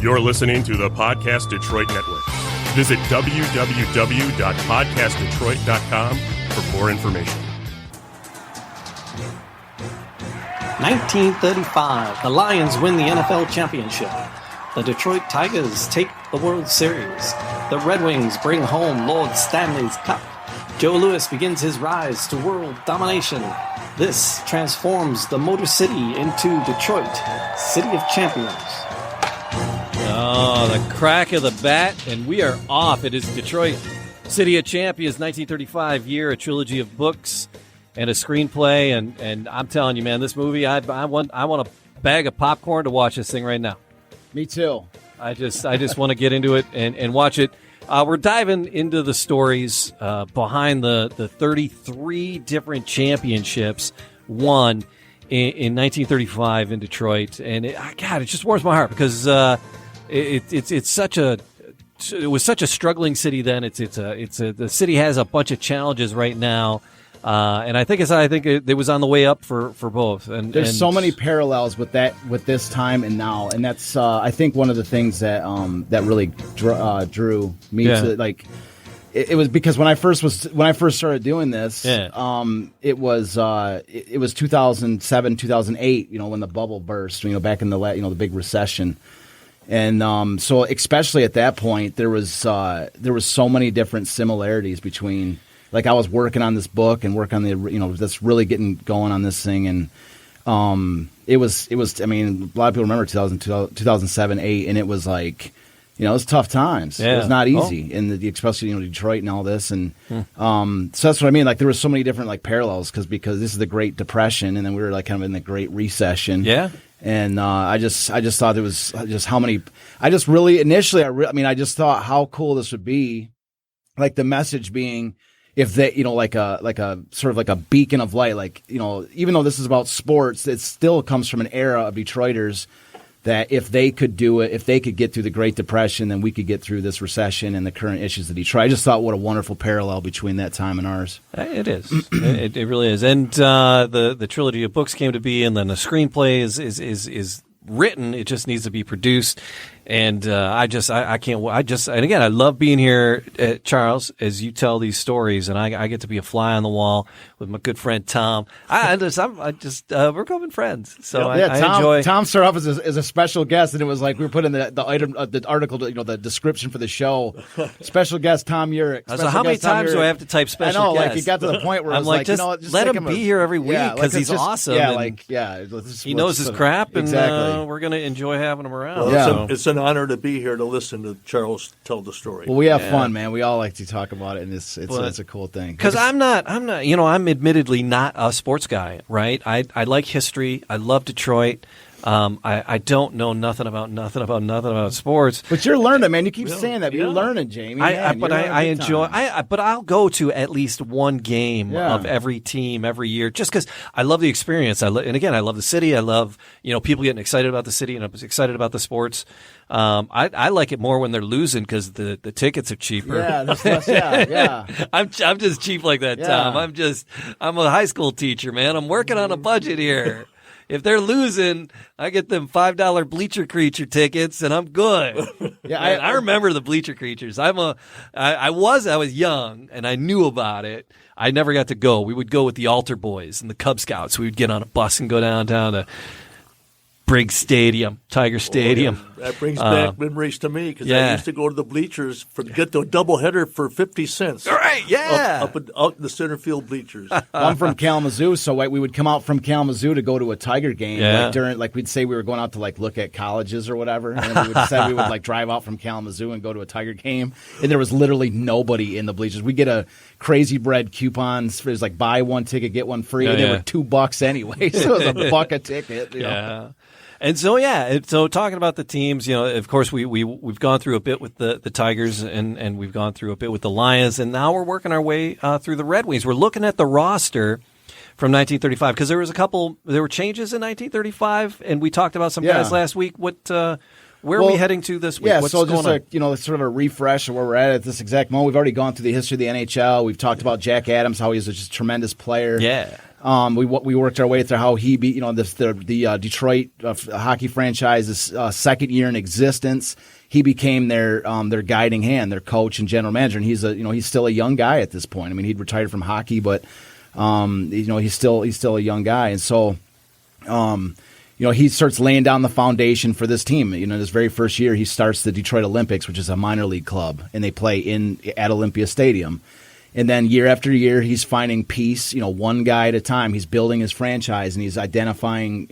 You're listening to the Podcast Detroit Network. Visit www.podcastdetroit.com for more information. 1935, the Lions win the NFL championship. The Detroit Tigers take the World Series. The Red Wings bring home Lord Stanley's Cup. Joe Louis begins his rise to world domination. This transforms the Motor City into Detroit, City of Champions. Oh, the crack of the bat, and we are off. It is Detroit, City of Champions, 1935 year, a trilogy of books and a screenplay. And I'm telling you, man, this movie, I want a bag of popcorn to watch this thing right now. Me too. I just want to get into it and watch it. We're diving into the stories behind the 33 different championships won in 1935 in Detroit, and it just warms my heart because it was such a struggling city then. The city has a bunch of challenges right now. And I think it was on the way up for both. And there's so many parallels with this time and now, and that's I think one of the things that really drew me to like. It was because when I first started doing this, it was 2007, 2008. When the bubble burst. Back in the big recession. And so especially at that point, there was so many different similarities between. Like I was working on this book and work on just really getting going on this thing, and it was. I mean, a lot of people remember 2007, 8, and it was like, it was tough times. Yeah. It was not easy, especially Detroit and all this, and so that's what I mean. Like there were so many different like parallels because this is the Great Depression, and then we were like kind of in the Great Recession. Yeah. And I just thought it was just how many. I just really initially I just thought how cool this would be, like the message being. If they, like a sort of like a beacon of light, like, even though this is about sports, it still comes from an era of Detroiters that if they could do it, if they could get through the Great Depression, then we could get through this recession and the current issues of Detroit. I just thought what a wonderful parallel between that time and ours. It is. it really is. And the trilogy of books came to be, and then the screenplay is written. It just needs to be produced. And I can't. And again, I love being here, Charles, as you tell these stories, and I get to be a fly on the wall with my good friend Tom. We're becoming friends, so I enjoy. Tom started off as a special guest, and it was like we were putting the article, the description for the show. Special guest Tom Urich. So how many times do I have to type special? I know, guest? like it got to the point where I'm like, just let him be here every week because he's awesome. Yeah, he knows his crap, and exactly. We're gonna enjoy having him around. Well, it's an honor to be here to listen to Charles tell the story. Well, we have fun, man. We all like to talk about it, and it's a cool thing. Because I'm admittedly not a sports guy, right? I like history. I love Detroit. I don't know nothing about sports. But you're learning, man. You keep saying that, but you're learning, Jamie. I enjoy. But I'll go to at least one game of every team every year, just because I love the experience. And again, I love the city. I love people getting excited about the city, and I'm excited about the sports. I like it more when they're losing because the tickets are cheaper. Yeah, that's less, yeah. I'm just cheap like that, Tom. I'm a high school teacher, man. I'm working on a budget here. If they're losing, I get them $5 Bleacher Creature tickets, and I'm good. Yeah, I remember the Bleacher Creatures. I was young, and I knew about it. I never got to go. We would go with the Altar Boys and the Cub Scouts. We would get on a bus and go downtown to Briggs Stadium, Tiger Stadium. That brings back memories to me because I used to go to the bleachers get the doubleheader for 50 cents. All right, up in the center field bleachers. I'm from Kalamazoo, so we would come out from Kalamazoo to go to a Tiger game. Yeah. We'd say we were going out to look at colleges or whatever, and then we would drive out from Kalamazoo and go to a Tiger game, and there was literally nobody in the bleachers. We get a Crazy Bread coupons. It was buy one ticket get one free, and they were $2 anyway, so it was $1 a ticket. Yeah. And so talking about the teams, of course we've gone through a bit with the Tigers and we've gone through a bit with the Lions, and now we're working our way through the Red Wings. We're looking at the roster from 1935 because there were changes in 1935, and we talked about some guys last week. Where are we heading to this week? Yeah, What's so going just sort of a refresh of where we're at this exact moment. We've already gone through the history of the NHL. We've talked about Jack Adams, how he was just a tremendous player. Yeah. We worked our way through how he beat the Detroit hockey franchise's second year in existence. He became their guiding hand, their coach and general manager, and he's still a young guy at this point. I mean, he'd retired from hockey, but he's still a young guy, and so he starts laying down the foundation for this team. His very first year, he starts the Detroit Olympics, which is a minor league club, and they play at Olympia Stadium. And then year after year, he's finding peace, one guy at a time. He's building his franchise, and he's identifying,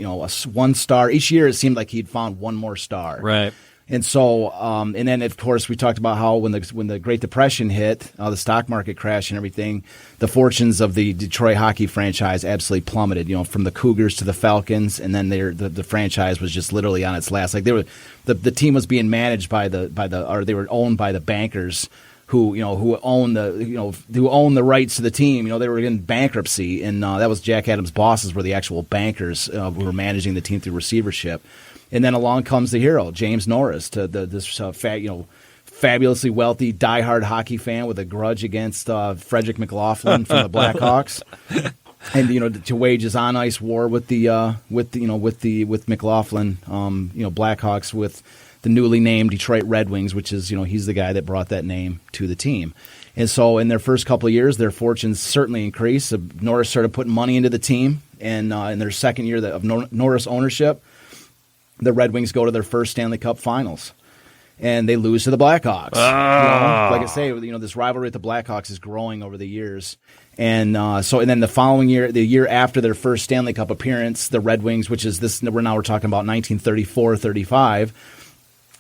one star. Each year, it seemed like he'd found one more star. Right. And so, and then of course we talked about how when the Great Depression hit, the stock market crash and everything, the fortunes of the Detroit hockey franchise absolutely plummeted. From the Cougars to the Falcons, and then the franchise was just literally on its last. Like the team was being managed or they were owned by the bankers who own the rights to the team. They were in bankruptcy, and that was Jack Adams' bosses were the actual bankers who were managing the team through receivership. And then along comes the hero, James Norris, this fabulously wealthy, diehard hockey fan with a grudge against Frederick McLaughlin from the Blackhawks, and to wage his on ice war with McLaughlin, Blackhawks with the newly named Detroit Red Wings, which is he's the guy that brought that name to the team. And so in their first couple of years, their fortunes certainly increased. Norris started putting money into the team, and in their second year of Norris ownership, the Red Wings go to their first Stanley Cup Finals, and they lose to the Blackhawks. Like I say, this rivalry with the Blackhawks is growing over the years, and then the following year, the year after their first Stanley Cup appearance, the Red Wings, which is this, we're talking about 1934-35,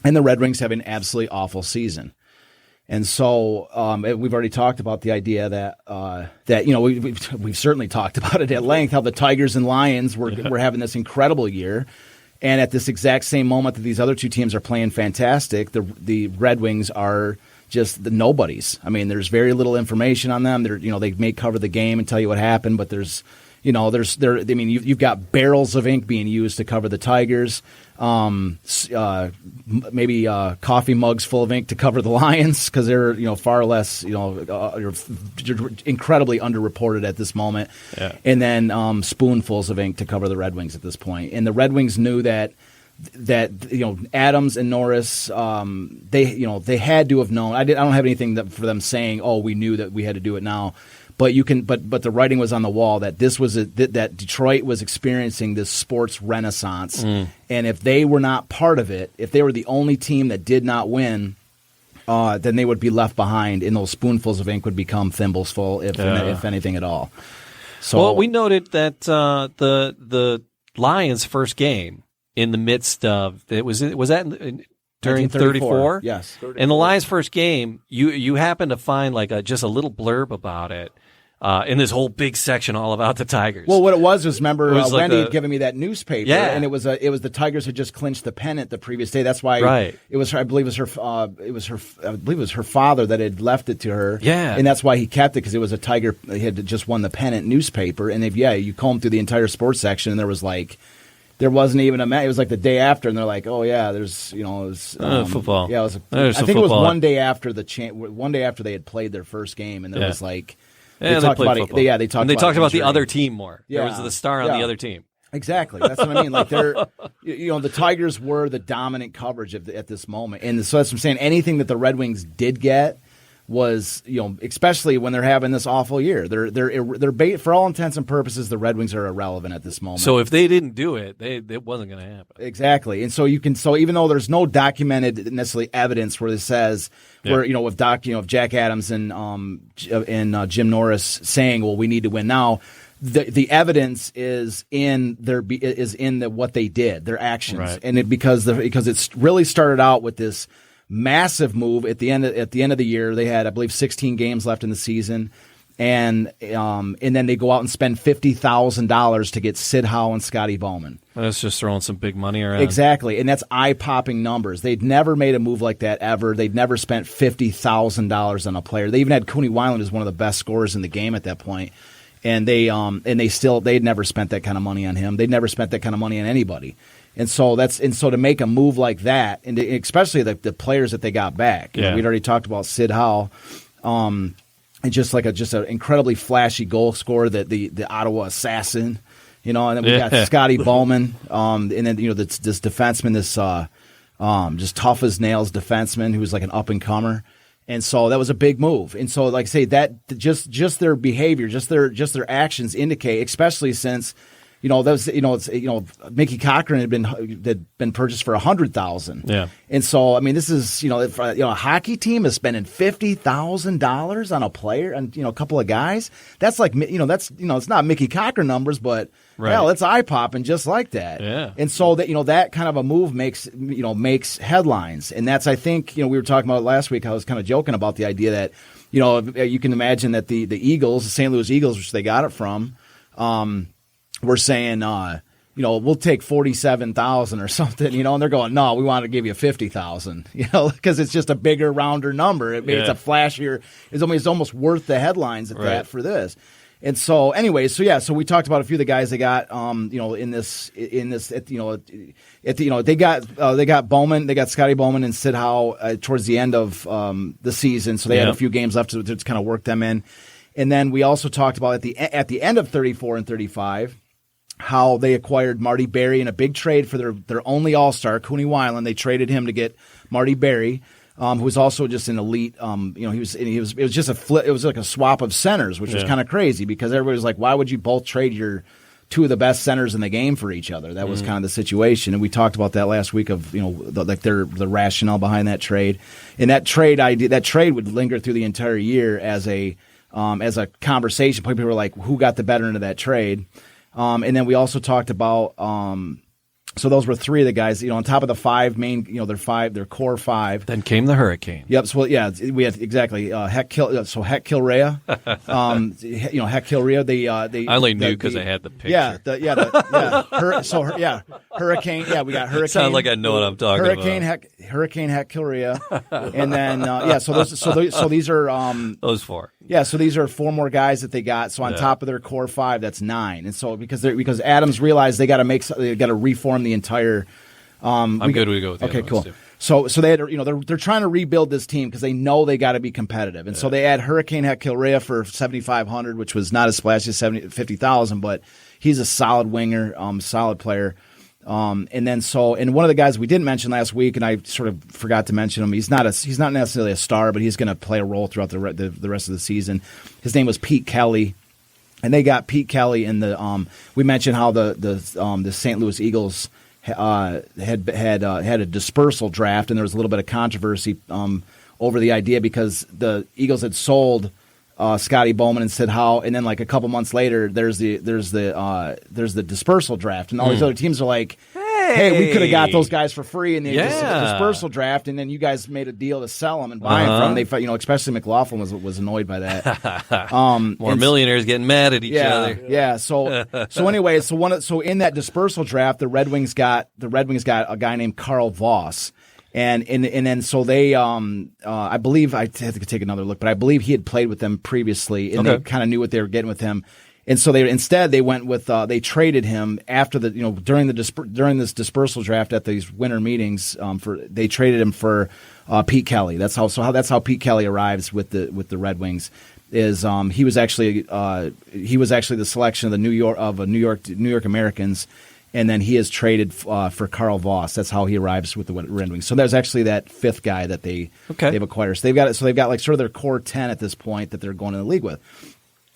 and the Red Wings have an absolutely awful season. And so we've already talked about the idea that we've certainly talked about it at length, how the Tigers and Lions were having this incredible year. And at this exact same moment that these other two teams are playing fantastic, the Red Wings are just the nobodies. I mean, there's very little information on them. They may cover the game and tell you what happened, but you've got barrels of ink being used to cover the Tigers, maybe coffee mugs full of ink to cover the Lions because they're far less incredibly underreported at this moment, and then spoonfuls of ink to cover the Red Wings at this point. And the Red Wings knew that Adams and Norris, they had to have known. I don't have anything for them saying, "Oh, we knew that we had to do it now." But but the writing was on the wall that this was that Detroit was experiencing this sports renaissance, and if they were not part of it, if they were the only team that did not win, then they would be left behind, and those spoonfuls of ink would become thimbles full, if anything at all. So, well, we noted that the Lions' first game in the midst of was that during 34? Yes. 34. In the Lions' first game, you happen to find just a little blurb about it in this whole big section all about the Tigers. Well, what it was remember Wendy had given me that newspaper, and it was the Tigers had just clinched the pennant the previous day. That's why it was her. I believe it was her father that had left it to her. Yeah, and that's why he kept it because it was a Tiger. He had just won the pennant newspaper, and you comb through the entire sports section, and there wasn't even a match. It was like the day after, and they're like, "Oh yeah, there's football." Yeah, I think it was one day after they had played their first game, and there was like they talked about it. Yeah, they talked about the other team more. Yeah, there was the star on the other team. Exactly, that's what I mean. Like the Tigers were the dominant coverage at this moment, and so that's what I'm saying. Anything that the Red Wings did get was, especially when they're having this awful year, they're for all intents and purposes, the Red Wings are irrelevant at this moment. So if they didn't do it, it wasn't going to happen. Exactly, and so even though there's no documented necessarily evidence where it says if Jack Adams and Jim Norris saying, well, we need to win now. The evidence is in what they did, their actions, right. And because it's really started out with this massive move at the end of the year. They had, I believe, 16 games left in the season, and then they go out and spend $50,000 to get Sid Howe and Scotty Bowman. That's just throwing some big money around. Exactly, and that's eye-popping numbers. They'd never made a move like that ever. They'd never spent $50,000 on a player. They even had Cooney Weiland as one of the best scorers in the game at that point, and they'd never spent that kind of money on him. They'd never spent that kind of money on anybody. And so to make a move like that, and especially the players that they got back. We'd already talked about Sid Howe. and just an incredibly flashy goal scorer, that the Ottawa assassin, and then we got Scotty Bowman, and then this defenseman, this just tough as nails defenseman who's like an up and comer. And so that was a big move. And so, like I say, that just their behavior, just their actions indicate, especially since, Mickey Cochran had been purchased for $100,000. Yeah. And so, I mean, this is, a hockey team is spending $50,000 on a player and, a couple of guys. That's like, it's not Mickey Cochran numbers, but hell, it's eye-popping just like that. Yeah. And so that, that kind of a move makes headlines. And that's, I think, we were talking about it last week. I was kind of joking about the idea that, you can imagine that the Eagles, the St. Louis Eagles, which they got it from, we're saying, we'll take 47,000 or something, and they're going, no, we want to give you 50,000, because it's just a bigger, rounder number. It's a flashier. It's almost worth the headlines at that for this. And so, anyway, so we talked about a few of the guys they got, they got Bowman, they got Scotty Bowman and Sid Howe towards the end of the season, so they had a few games left to kind of work them in. And then we also talked about at the end of 34 and 35. How they acquired Marty Berry in a big trade for their only All-Star, Cooney Weiland. They traded him to get Marty Berry, who was also just an elite. It was just a flip. It was like a swap of centers, which was kind of crazy because everybody was like, "Why would you both trade your two of the best centers in the game for each other?" That was kind of the situation, and we talked about that last week of the rationale behind that trade, and that trade would linger through the entire year as a conversation. People were like, "Who got the better end of that trade?" And then we also talked about so those were three of the guys, on top of the five main, their core five. Then came the hurricane. Yep. So we had exactly Heck Kilrea, Heck Kilrea. They I only knew because I had the picture. Hurricane. Yeah, we got Hurricane. Sounds like I know what I'm talking about. Hurricane Heck Kilrea, and then so these are those four. Yeah, so these are four more guys that they got. So on top of their core five, that's 9. And so because Adams realized they got to reform the entire. I'm good. We go with the okay, other cool. ones So too. they had they're trying to rebuild this team because they know they got to be competitive, and so they add Hurricane Heck Kilrea for $7,500, which was not as splashy as $50,000, but he's a solid winger, solid player. And one of the guys we didn't mention last week, and I sort of forgot to mention him. He's not necessarily a star, but he's going to play a role throughout the rest of the season. His name was Pete Kelly, and they got Pete Kelly in the. We mentioned how the St. Louis Eagles had a dispersal draft, and there was a little bit of controversy over the idea because the Eagles had sold Scotty Bowman and Sid Howe, and then like a couple months later, there's the dispersal draft, and all these other teams are like, "Hey, we could have got those guys for free in the dispersal draft, and then you guys made a deal to sell them and buy them from." They, especially McLaughlin was annoyed by that. More millionaires getting mad at each other. Yeah. So anyway, so in that dispersal draft, the Red Wings got a guy named Carl Voss. And then so they I believe I have to take another look, but I believe he had played with them previously, and they kind of knew what they were getting with him. And so they went with they traded him after the during this dispersal draft at these winter meetings they traded him for Pete Kelly. That's how Pete Kelly arrives with the Red Wings. Is he was actually the selection of the New York Americans. And then he is traded for Carl Voss. That's how he arrives with the Red Wings. So there's actually that fifth guy that they've acquired. So they've got like sort of their core 10 at this point that they're going in the league with.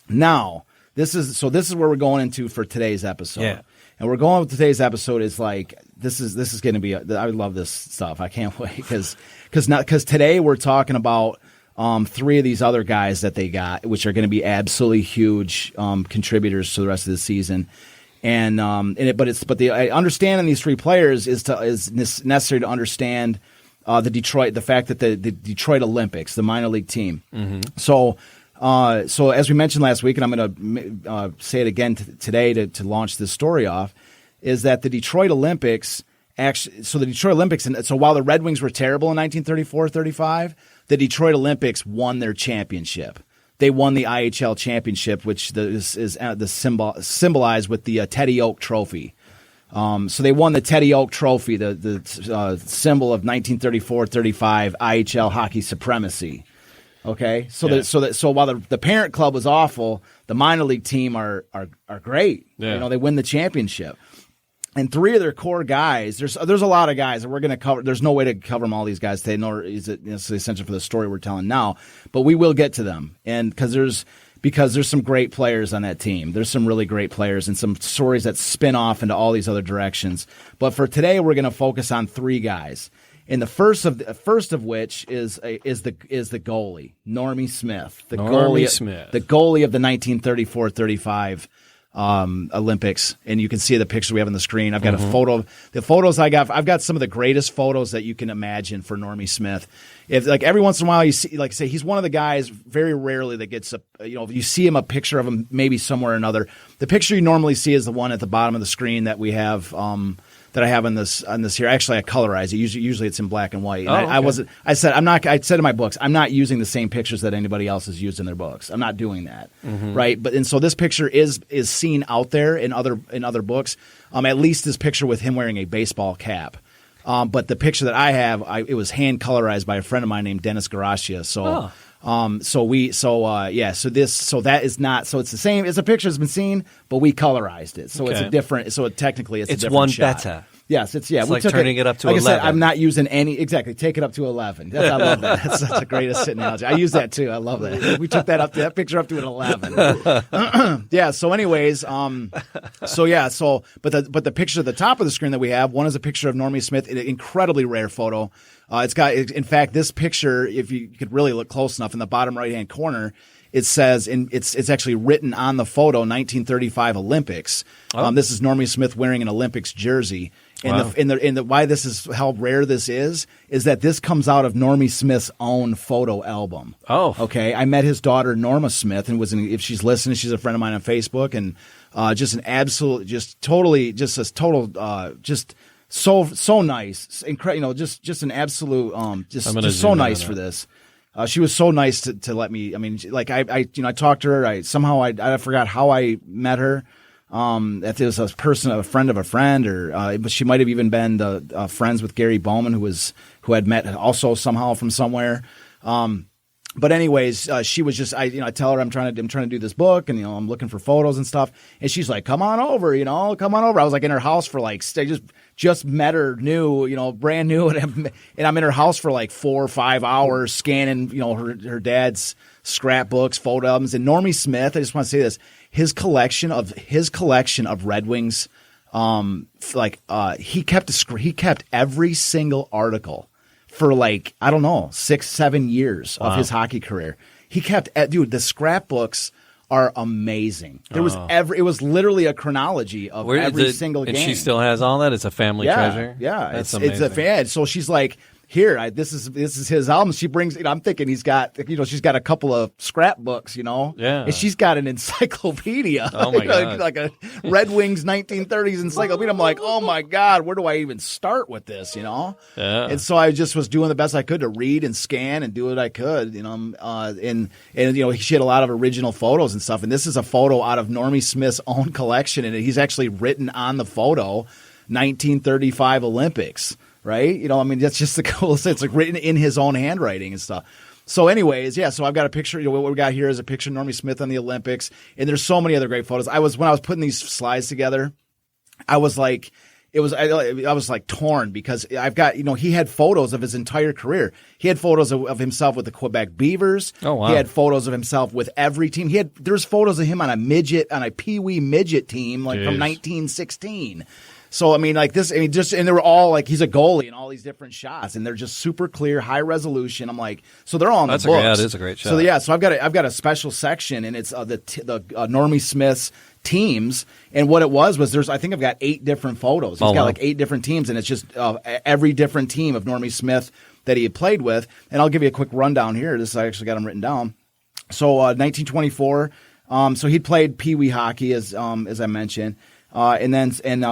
Now this is where we're going into for today's episode. Yeah. And we're going with today's episode is like this is going to be. I love this stuff. I can't wait because today we're talking about three of these other guys that they got, which are going to be absolutely huge contributors to the rest of the season. And the understanding these three players is necessary to understand the fact that the Detroit Olympics, the minor league team. Mm-hmm. So as we mentioned last week, and I'm going to say it again today to launch this story off, is that the Detroit Olympics actually. So the Detroit Olympics, and so while the Red Wings were terrible in 1934-35, the Detroit Olympics won their championship. They won the IHL championship, which is symbolized with the Teddy Oak Trophy. So they won the Teddy Oak Trophy, the symbol of 1934-35 IHL hockey supremacy. Okay, so while the parent club was awful, the minor league team are great. Yeah. They win the championship. And 3 of their core guys, there's a lot of guys that we're going to cover. There's no way to cover them all these guys today, nor is it necessarily essential for the story we're telling now. But we will get to them, and because there's some great players on that team. There's some really great players and some stories that spin off into all these other directions. But for today, we're going to focus on 3 guys. And the first of which is the goalie, Normie Smith, the goalie of the 1934-35 Olympics. And you can see the picture we have on the screen. I've got a photo. The photos I got, I've got some of the greatest photos that you can imagine for Normie Smith. If every once in a while you see, say, he's one of the guys very rarely that gets if you see him, a picture of him maybe somewhere or another. The picture you normally see is the one at the bottom of the screen that we have. That I have on this here. Actually, I colorize it. Usually it's in black and white. And okay. I said in my books, I'm not using the same pictures that anybody else has used in their books. I'm not doing that. Right? And so this picture is seen out there in other books. At least this picture with him wearing a baseball cap. But the picture that I have, it was hand colorized by a friend of mine named Dennis Garashia. So that is not, so it's the same, it's a picture that's been seen, but we colorized it. So it's a different, so technically it's a different one shot. better. Yes, it's we like turning it up to 11. Like I said, I'm not using exactly, take it up to 11. I love that. That's the greatest analogy. I use that too. I love that. We took that picture up to an 11. Yeah, so anyways, but the picture at the top of the screen that we have, one is a picture of Normie Smith, an incredibly rare photo. It's got, in fact, this picture, if you could really look close enough, in the bottom right-hand corner, it says, it's actually written on the photo, 1935 Olympics. This is Normie Smith wearing an Olympics jersey. And why this is how rare this is that this comes out of Normie Smith's own photo album. Oh, okay. I met his daughter Norma Smith, and if she's listening, she's a friend of mine on Facebook, and just an absolute, just totally, just a total, just so nice, incredible. Just an absolute, just so nice for this. She was so nice to let me. I mean, like I talked to her. I forgot how I met her. If it was a friend of a friend, but she might have even been friends with Gary Bowman, who had met also somehow from somewhere. But anyways, she was just, I tell her I'm trying to do this book, and I'm looking for photos and stuff, and she's like, come on over. I was like in her house for I just met her brand new, and I'm in her house for like 4 or 5 hours scanning, her dad's scrapbooks, photo albums. And Normie Smith, I just want to say this, his collection of Red Wings, he kept every single article for 6-7 years of his hockey career. He kept, the scrapbooks are amazing. It was literally a chronology of every single game. And she still has all that? It's a family treasure? Yeah. That's amazing. It's a fan. So she's like, here, this is his album. She brings, I'm thinking he's got, she's got a couple of scrapbooks, Yeah. And she's got an encyclopedia. Oh my God. Like a Red Wings 1930s encyclopedia. I'm like, oh my God, where do I even start with this, Yeah. And so I just was doing the best I could to read and scan and do what I could, and she had a lot of original photos and stuff. And this is a photo out of Normie Smith's own collection, and he's actually written on the photo, 1935 Olympics. Right? That's just the coolest thing. It's like written in his own handwriting and stuff. So anyways, so I've got a picture, what we got here is a picture of Normie Smith on the Olympics, and there's so many other great photos. When I was putting these slides together, I was like torn, because I've got, he had photos of his entire career. He had photos of himself with the Quebec Beavers. Oh, wow. He had photos of himself with every team. There's photos of him on a Pee-wee midget team, from 1916. So, and they were all he's a goalie in all these different shots, and they're just super clear, high resolution. I'm like, so they're all on the books. That is a great shot. So I've got a special section, and it's the Normie Smith's teams. And what it was I think I've got 8 different photos. He's got 8 different teams, and it's just every different team of Normie Smith that he had played with. And I'll give you a quick rundown here. I actually got them written down. So 1924, so he'd played Pee-wee hockey, as I mentioned. And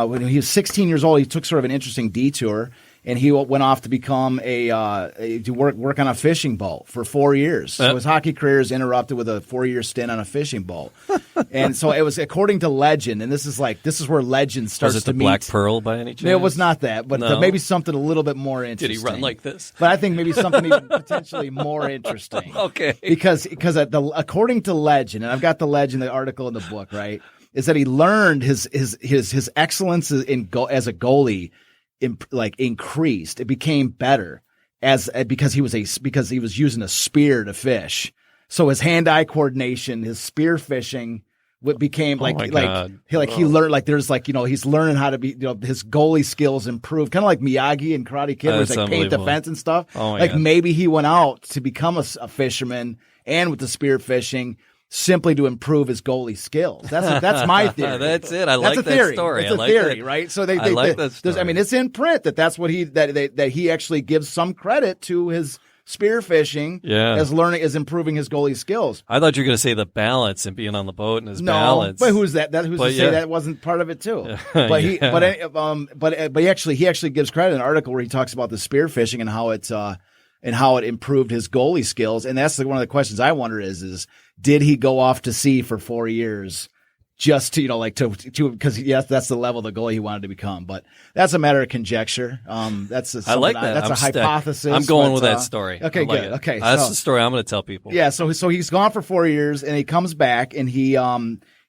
when he was 16 years old, he took sort of an interesting detour, and he went off to become to work on a fishing boat for 4 years. So his hockey career is interrupted with a 4-year stint on a fishing boat. And so it was, according to legend, and this is where legend starts Was it to the meet. Black Pearl by any chance? It was not that, but No? maybe something a little bit more interesting. Did he run like this? But I think maybe something even potentially more interesting. Okay. Because according to legend, and I've got the legend, the article in the book, right, is that he learned his excellence as a goalie increased. It became better because he was using a spear to fish. So his hand-eye coordination, his spear fishing, became he learned he's learning how to be, his goalie skills improved, kind of like Miyagi and Karate Kid, where it's like paint defense and stuff. God. Maybe he went out to become a fisherman and with the spear fishing, simply to improve his goalie skills. That's my theory. That's it. I like that story. It's a theory, right? So I like that story. I mean, it's in print that's what that he actually gives some credit to his spearfishing as improving his goalie skills. I thought you were going to say the balance and being on the boat and his balance. But who's that? Who's to say that wasn't part of it too? But he actually gives credit in an article where he talks about the spearfishing and how it improved his goalie skills. And that's one of the questions I wonder is did he go off to sea for 4 years just to because that's the level of the goalie he wanted to become. But that's a matter of conjecture. I like that. That's a hypothesis. I'm going with that story. Okay, good. It. Okay, that's the story I'm going to tell people. Yeah. So he's gone for 4 years and he comes back and he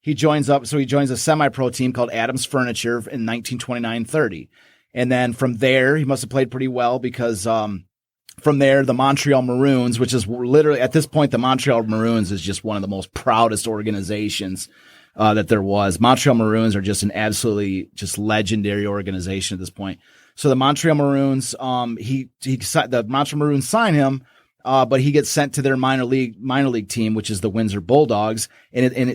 joins up. So he joins a semi-pro team called Adams Furniture in 1929-30. And then from there, he must have played pretty well because, from there, the Montreal Maroons, which is literally at this point, the Montreal Maroons is just one of the most proudest organizations that there was. Montreal Maroons are just an absolutely just legendary organization at this point. So the Montreal Maroons, the Montreal Maroons sign him, but he gets sent to their minor league team, which is the Windsor Bulldogs.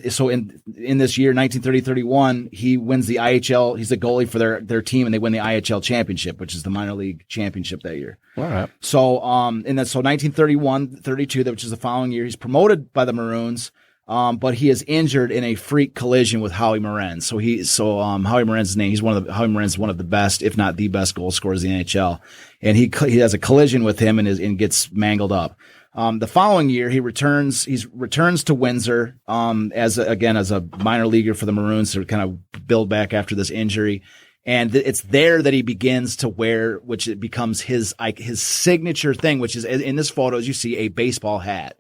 So in this year, 1930-31, he wins the IHL. He's the goalie for their team, and they win the IHL championship, which is the minor league championship that year. All right. So, 1931-32, which is the following year, he's promoted by the Maroons. But he is injured in a freak collision with Howie Morenz. Howie Morenz's name, Howie Morenz is one of the best, if not the best goal scorers in the NHL. And he has a collision with him and gets mangled up. The following year, he returns to Windsor, as a minor leaguer for the Maroons to kind of build back after this injury. And it's there that he begins to wear, which it becomes his signature thing, which is in this photo, as you see, a baseball hat.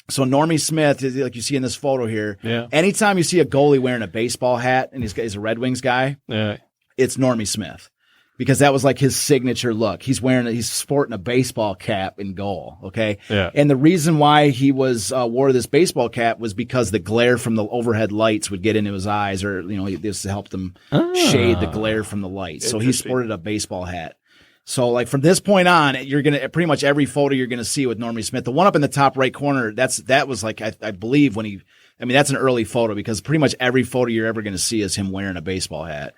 So Normie Smith, like you see in this photo here, anytime you see a goalie wearing a baseball hat and he's a Red Wings guy, it's Normie Smith, because that was like his signature look. He's sporting a baseball cap in goal. Okay. Yeah. And the reason why he wore this baseball cap was because the glare from the overhead lights would get into his eyes, or, this helped him shade the glare from the lights. So he sported a baseball hat. So, like, from this point on, you're gonna pretty much every photo you're gonna see with Normie Smith. The one up in the top right corner, that was like I believe that's an early photo, because pretty much every photo you're ever gonna see is him wearing a baseball hat.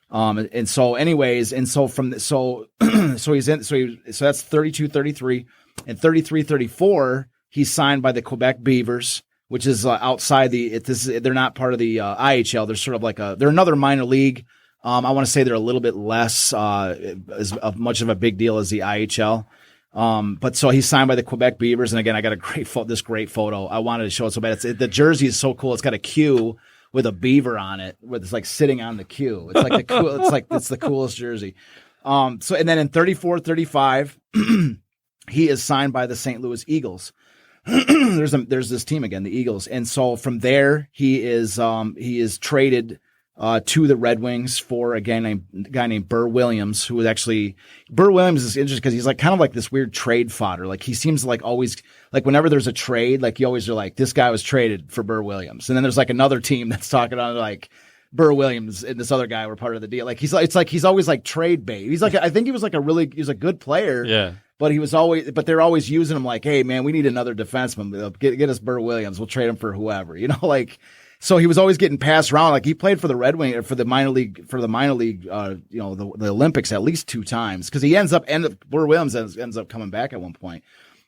So that's 32-33, and 33-34 he's signed by the Quebec Beavers, which is outside they're not part of the IHL. They're sort of like they're another minor league. I want to say they're a little bit less as much of a big deal as the IHL. But so he's signed by the Quebec Beavers, and again, I got this great photo. I wanted to show it so bad. The jersey is so cool. It's got a Q with a beaver on it, where it's like sitting on the Q. It's like it's the coolest jersey. And then in 34-35, he is signed by the St. Louis Eagles. There's this team again, the Eagles, and so from there he is traded to the Red Wings for a guy named Burr Williams, who was actually Burr Williams is interesting because he's like kind of like this weird trade fodder. Like he seems like always, like whenever there's a trade, like you always are like, this guy was traded for Burr Williams. And then there's like another team that's talking on like Burr Williams and this other guy were part of the deal. Like it's like he's always like trade bait. He's like, I think he was a good player. Yeah. But they're always using him like, hey man, we need another defenseman. Get us Burr Williams. We'll trade him for whoever, like. So he was always getting passed around. Like he played for the Red Wing, for the minor league, the Olympics at least 2 times, because he Burr Williams ends up coming back at one point.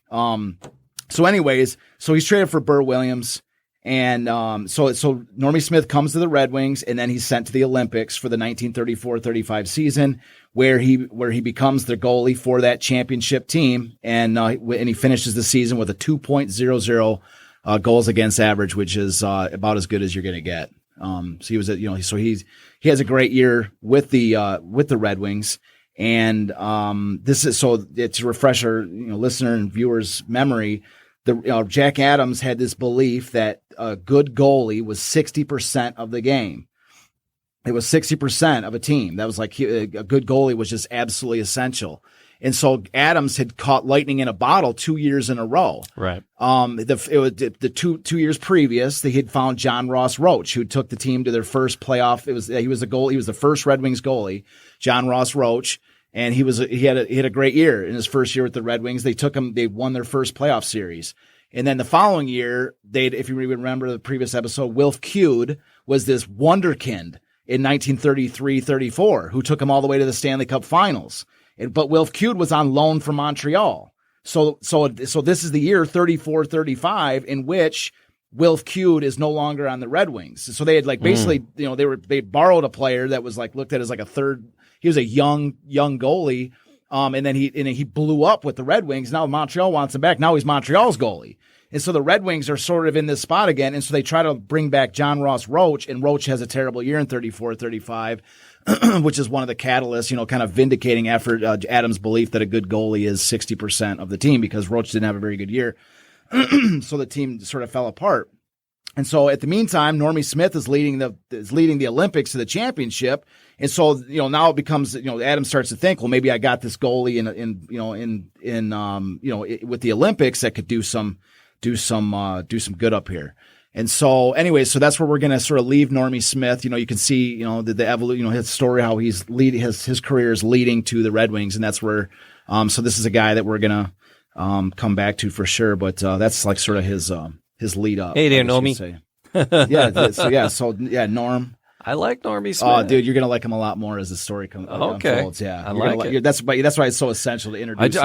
So anyways, so he's traded for Burr Williams, and so Normie Smith comes to the Red Wings, and then he's sent to the Olympics for the 1934-35 season, where he becomes the goalie for that championship team, and he finishes the season with a 2.00 goals against average, which is about as good as you're going to get. So he was he has a great year with the Red Wings, and this is so to refresh our listener and viewers' memory. Jack Adams had this belief that a good goalie was 60% of the game. It was 60% of a team. That was like a good goalie was just absolutely essential. And so Adams had caught lightning in a bottle 2 years in a row. Right. The two years previous, they had found John Ross Roach, who took the team to their first playoff. He was the first Red Wings goalie, John Ross Roach, and he had a great year in his first year with the Red Wings. They won their first playoff series. And then the following year, if you remember the previous episode, Wilf Cued was this wonderkind in 1933-34, who took him all the way to the Stanley Cup Finals. But Wilf Cued was on loan from Montreal. So this is the year 34-35 in which Wilf Cued is no longer on the Red Wings. So they had basically, they borrowed a player that was looked at as a third. He was a young goalie. And then he blew up with the Red Wings. Now Montreal wants him back. Now he's Montreal's goalie. And so the Red Wings are sort of in this spot again. And so they try to bring back John Ross Roach, and Roach has a terrible year in 34-35, which is one of the catalysts, kind of vindicating Adams' belief that a good goalie is 60% of the team, because Roach didn't have a very good year. So the team sort of fell apart. And so at the meantime, Normie Smith is leading the Olympics to the championship. And so, now it becomes, Adams starts to think, well, maybe I got this goalie with the Olympics that could do some good up here. And so anyway, so that's where we're going to sort of leave Normie Smith. You can see, the evolution, his story, how he's leading his career is leading to the Red Wings. And that's where, so this is a guy that we're going to, come back to for sure. But, that's like sort of his lead up. Hey there, Normie. Norm. I like Normie Smith. Oh, dude, you're gonna like him a lot more as the story unfolds. Yeah, I like it. That's why it's so essential to introduce.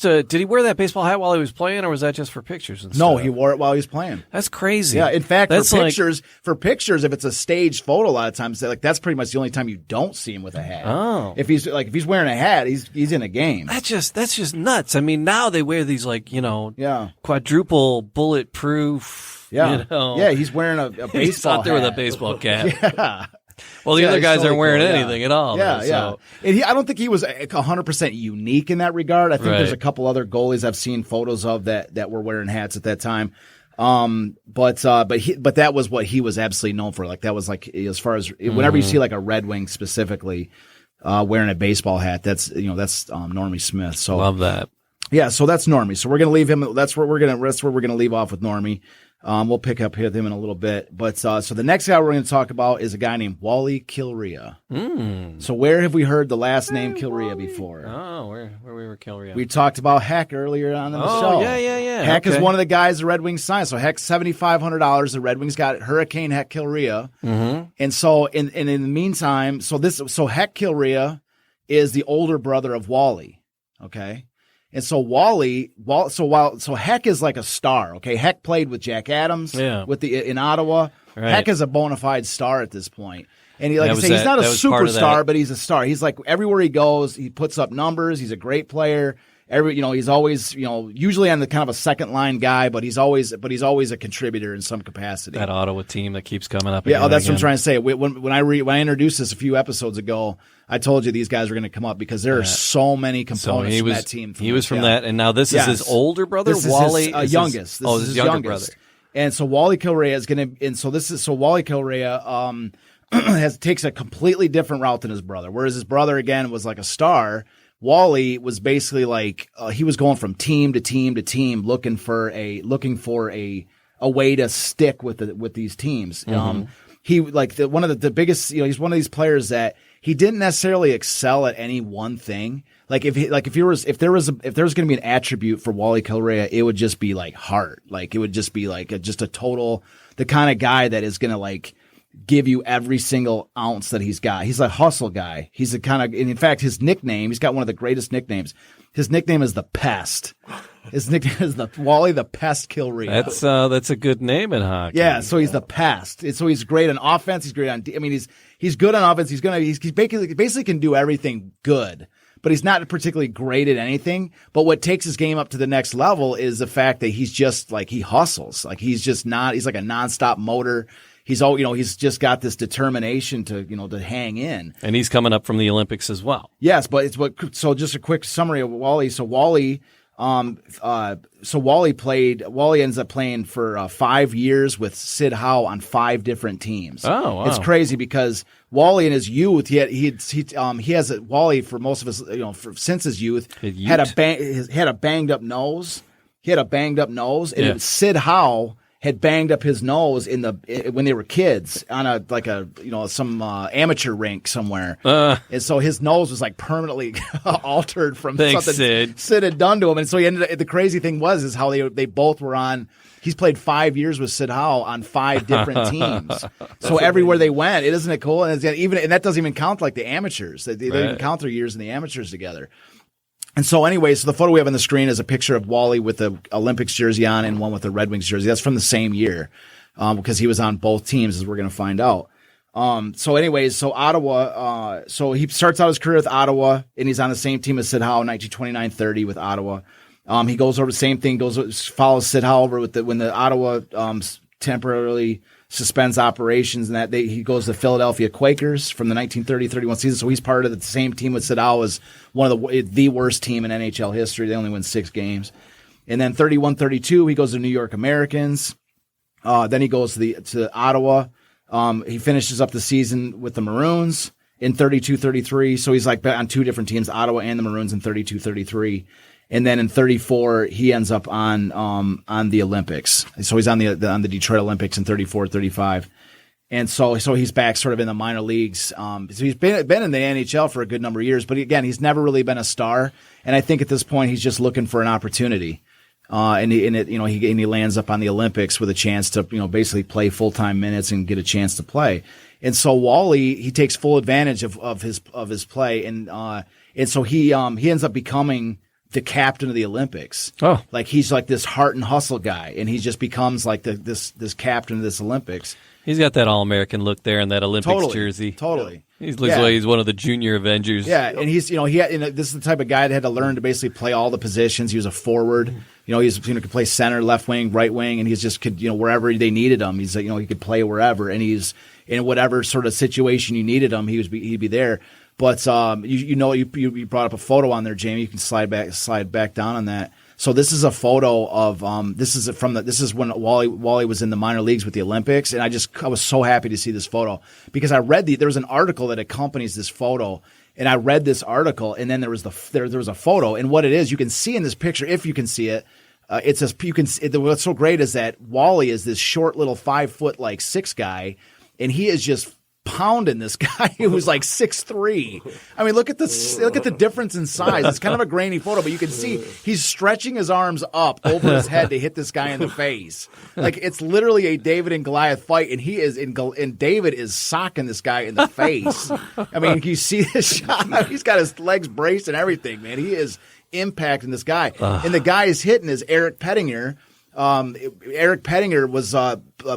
Did he wear that baseball hat while he was playing, or was that just for pictures and stuff? No, he wore it while he was playing. That's crazy. Yeah, in fact, for pictures, if it's a staged photo, a lot of times that's pretty much the only time you don't see him with a hat. Oh, if he's wearing a hat, he's in a game. That's just nuts. I mean, now they wear these quadruple bulletproof. Yeah, he's wearing a baseball He's out there hat. with a baseball cap. Yeah. Well, the other guys totally aren't wearing cool. anything at all. Yeah, though, yeah. So. And I don't think he was 100% unique in that regard. I think Right. there's a couple other goalies I've seen photos of that were wearing hats at that time. But that was what he was absolutely known for. Like that was like as far as whenever you see like a Red Wing specifically wearing a baseball hat, that's Normie Smith. So Love that. Yeah, so that's Normie. So we're gonna leave him. That's where we're gonna leave off with Normie. We'll pick up with him in a little bit. But so the next guy we're going to talk about is a guy named Wally Kilrea. So where have we heard the last name Kilrea before? Oh, where we were Kilrea. We talked about Heck earlier on in the show. Yeah. Heck is one of the guys the Red Wings signed. So Heck's $7,500. The Red Wings got Hurricane Heck Kilrea. Mm-hmm. And so in the meantime, so Heck Kilrea is the older brother of Wally. Okay. And so Heck is like a star. Okay, Heck played with Jack Adams in Ottawa. Right. Heck is a bona fide star at this point. And he's not a superstar, but he's a star. He's like everywhere he goes, he puts up numbers. He's a great player. He's always, usually on the kind of a second line guy, but he's always a contributor in some capacity. That Ottawa team that keeps coming up. Yeah, that's what I'm trying to say. When I introduced this a few episodes ago, I told you these guys were going to come up because there are so many components from that team. He was from that, and now this is his older brother, Wally. His youngest. This is his younger youngest brother. And so Wally Kilrea is going to, Wally Kilrea takes a completely different route than his brother. Whereas his brother again was like a star. Wally was basically like he was going from team to team to team, looking for a way to stick with these teams. Mm-hmm. He one of the biggest. He's one of these players that he didn't necessarily excel at any one thing. If there was going to be an attribute for Wally Kilrea, it would just be like heart. Like it would just be like just a total the kind of guy that is going to give you every single ounce that he's got. He's a hustle guy. He's a kind of, and in fact, his nickname, he's got one of the greatest nicknames. His nickname is the Pest. His nickname is Wally the Pest Kilrea. That's a good name in hockey. Yeah, so he's the pest. So he's great on offense. He's great on. I mean, he's good on offense. He basically can do everything good, but he's not particularly great at anything. But what takes his game up to the next level is the fact that he's just like he hustles. Like he's just not. He's like a nonstop motor. He's just got this determination to hang in. And he's coming up from the Olympics as well. Yes, so just a quick summary of Wally. So Wally ends up playing for 5 years with Sid Howe on 5 different teams. Oh, wow. It's crazy because Wally in his youth, Wally for most of his, since his youth, had a banged up nose. He had a banged up nose, and Sid Howe had banged up his nose when they were kids on some amateur rink somewhere, and so his nose was like permanently altered from something Sid had done to him, and so he ended up, the crazy thing is how they both were on. He's played 5 years with Sid Howe on 5 different teams. So everywhere they went, isn't it cool? And that doesn't even count like the amateurs. They don't even count their years in the amateurs together. And so anyway, the photo we have on the screen is a picture of Wally with the Olympics jersey on and one with the Red Wings jersey. That's from the same year, because he was on both teams, as we're going to find out. So Ottawa, so he starts out his career with Ottawa, and he's on the same team as Sid Howe, 1929-30 with Ottawa. He goes over the same thing, follows Sid Howe over when the Ottawa temporarily suspends operations, and he goes to Philadelphia Quakers from the 1930-31 season. So he's part of the same team with Sid Howe as one of the worst team in NHL history. They only win 6 games. And then 31-32, he goes to New York Americans. Then he goes to Ottawa. He finishes up the season with the Maroons in 32-33. So he's like on 2 different teams, Ottawa and the Maroons in 32-33. And then in 34, he ends up on the Olympics. So he's on the Detroit Olympics in 34-35. And so he's back sort of in the minor leagues. So he's been in the NHL for a good number of years, but again, he's never really been a star. And I think at this point, he's just looking for an opportunity. And he lands up on the Olympics with a chance to, basically play full-time minutes and get a chance to play. And so Wally, he takes full advantage of his play. And so he ends up becoming the captain of the Olympics. Oh, like he's like this heart and hustle guy, and he just becomes like this captain of this Olympics. He's got that All-American look there and that Olympics jersey. Totally. He looks like he's one of the junior Avengers. Yeah, and he's this is the type of guy that had to learn to basically play all the positions. He was a forward. Could play center, left wing, right wing, and he's just could wherever they needed him. He's he could play wherever, and he's in whatever sort of situation you needed him, he'd be there. But you brought up a photo on there, Jamie. You can slide back down on that. So this is a photo of this is when Wally was in the minor leagues with the Olympics, and I was so happy to see this photo because I read there was an article that accompanies this photo, and I read this article, and then there was a photo, and what it is you can see in this picture if you can see it. What's so great is that Wally is this short little 5'6" guy, and he is just pounding this guy who's like 6'3". I mean, look at the difference in size. It's kind of a grainy photo, but you can see he's stretching his arms up over his head to hit this guy in the face. Like it's literally a David and Goliath fight, and David is socking this guy in the face. I mean, you see this shot. He's got his legs braced and everything, man. He is impacting this guy, and the guy is hitting is Eric Pettinger. Eric Pettinger was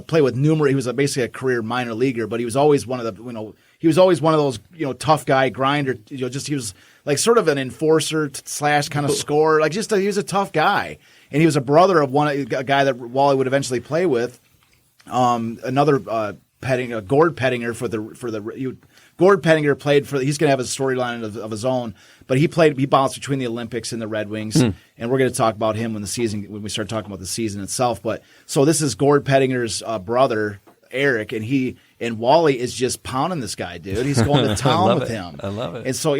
played with numerous. He was basically a career minor leaguer, but he was always one of the he was always one of those tough guy grinder. He was like sort of an enforcer / kind of scorer. Like he was a tough guy, and he was a brother of a guy that Wally would eventually play with. Another Pettinger, Gord Pettinger Gord Pettinger played for. He's going to have a storyline of his own, but he bounced between the Olympics and the Red Wings, and we're going to talk about him when we start talking about the season itself. But so this is Gord Pettinger's brother Eric, and Wally is just pounding this guy, dude. He's going to town with him. I love it. And so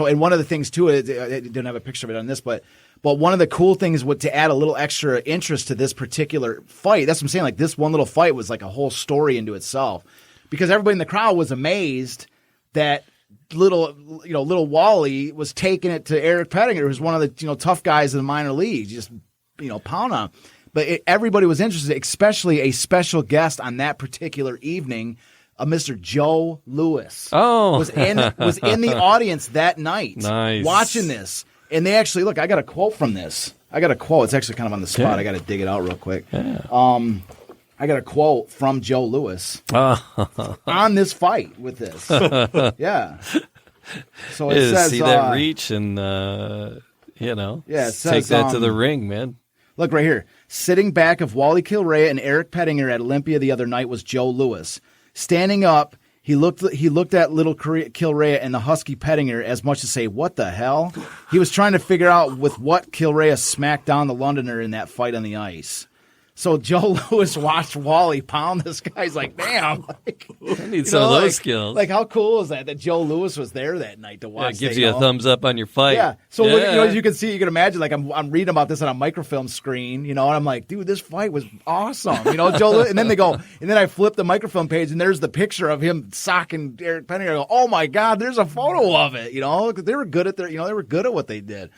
and one of the things too, I didn't have a picture of it on this, but one of the cool things to add a little extra interest to this particular fight, that's what I'm saying, like this one little fight was like a whole story into itself because everybody in the crowd was amazed that little Wally was taking it to Eric Pettinger, who's one of the tough guys in the minor leagues, just pound on him. But everybody was interested, especially a special guest on that particular evening, a Mr. Joe Louis was in the audience that night, nice, watching this. And they actually look. I got a quote from this. It's actually kind of on the spot. I got to dig it out real quick. Yeah. I got a quote from Joe Louis on this fight with this. Yeah. So it says, see that reach and it says, take that to the ring, man. Look right here. Sitting back of Wally Kilrea and Eric Pettinger at Olympia the other night was Joe Louis. Standing up, he looked at little Kilrea and the husky Pettinger as much as say, "What the hell?" He was trying to figure out with what Kilrea smacked down the Londoner in that fight on the ice. So Joe Louis watched Wally pound this guy. He's like, damn. I need some of those skills. Like, how cool is that Joe Louis was there that night to watch? Yeah, it gives you a thumbs up on your fight. Yeah. So as you can see, you can imagine, like, I'm reading about this on a microfilm screen, and I'm like, dude, this fight was awesome. Joe Louis, and then and then I flip the microfilm page, and there's the picture of him socking Eric Pettinger. I go, oh my God, there's a photo of it. Because they were good at they were good at what they did.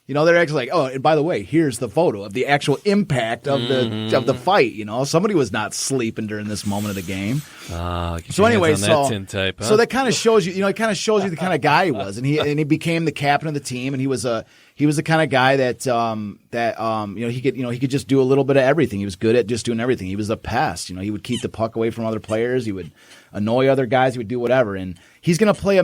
They're actually like, oh, and by the way, here's the photo of the actual impact of the fight. Somebody was not sleeping during this moment of the game. So anyway, so that kind of shows you, it kind of shows you the kind of guy he was, and he became the captain of the team, and he was the kind of guy that he could just do a little bit of everything. He was good at just doing everything. He was a pest. He would keep the puck away from other players. He would annoy other guys. He would do whatever, and he's gonna play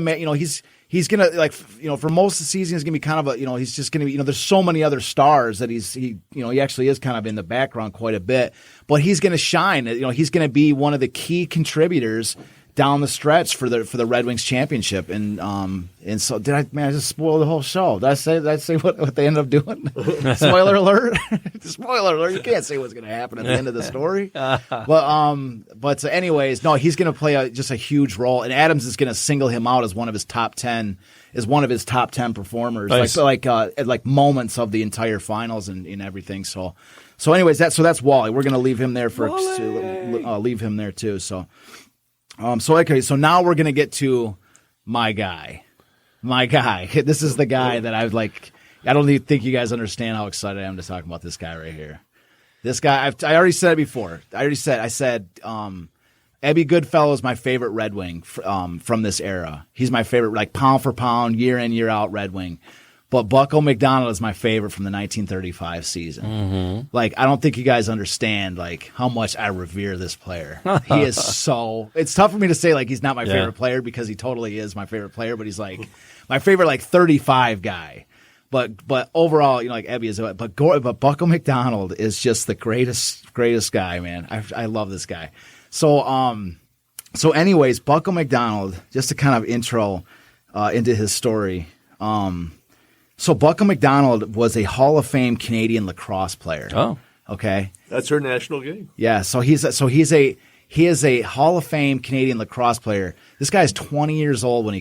He's going to, for most of the season, he's going to be kind of he's just going to be, there's so many other stars that he actually is kind of in the background quite a bit, but he's going to shine. He's going to be one of the key contributors down the stretch for the Red Wings championship. And so I just spoiled the whole show. Did I say what they ended up doing? Spoiler alert. Spoiler alert. You can't say what's going to happen at the end of the story. But anyways, no, he's going to play just a huge role, and Adams is going to single him out as one of his top 10 performers. Nice. Like moments of the entire finals and everything. So anyways, that's Wally. We're going to leave him there leave him there too. So now we're going to get to my guy. This is the guy that I don't even think you guys understand how excited I am to talk about this guy right here. This guy, I already said it before. I said Ebby Goodfellow is my favorite Red Wing from this era. He's my favorite, like pound for pound, year in, year out Red Wing. But Bucko McDonald is my favorite from the 1935 season. Mm-hmm. I don't think you guys understand, how much I revere this player. He is it's tough for me to say, he's not my favorite player, because he totally is my favorite player, but he's, my favorite, 35 guy. But overall, Ebby is, but Bucko McDonald is just the greatest guy, man. I love this guy. So anyways, Bucko McDonald, just to kind of intro into his story, so Bucko McDonald was a Hall of Fame Canadian lacrosse player. Oh, okay, that's her national game. Yeah, he is a Hall of Fame Canadian lacrosse player. This guy is 20 years old when he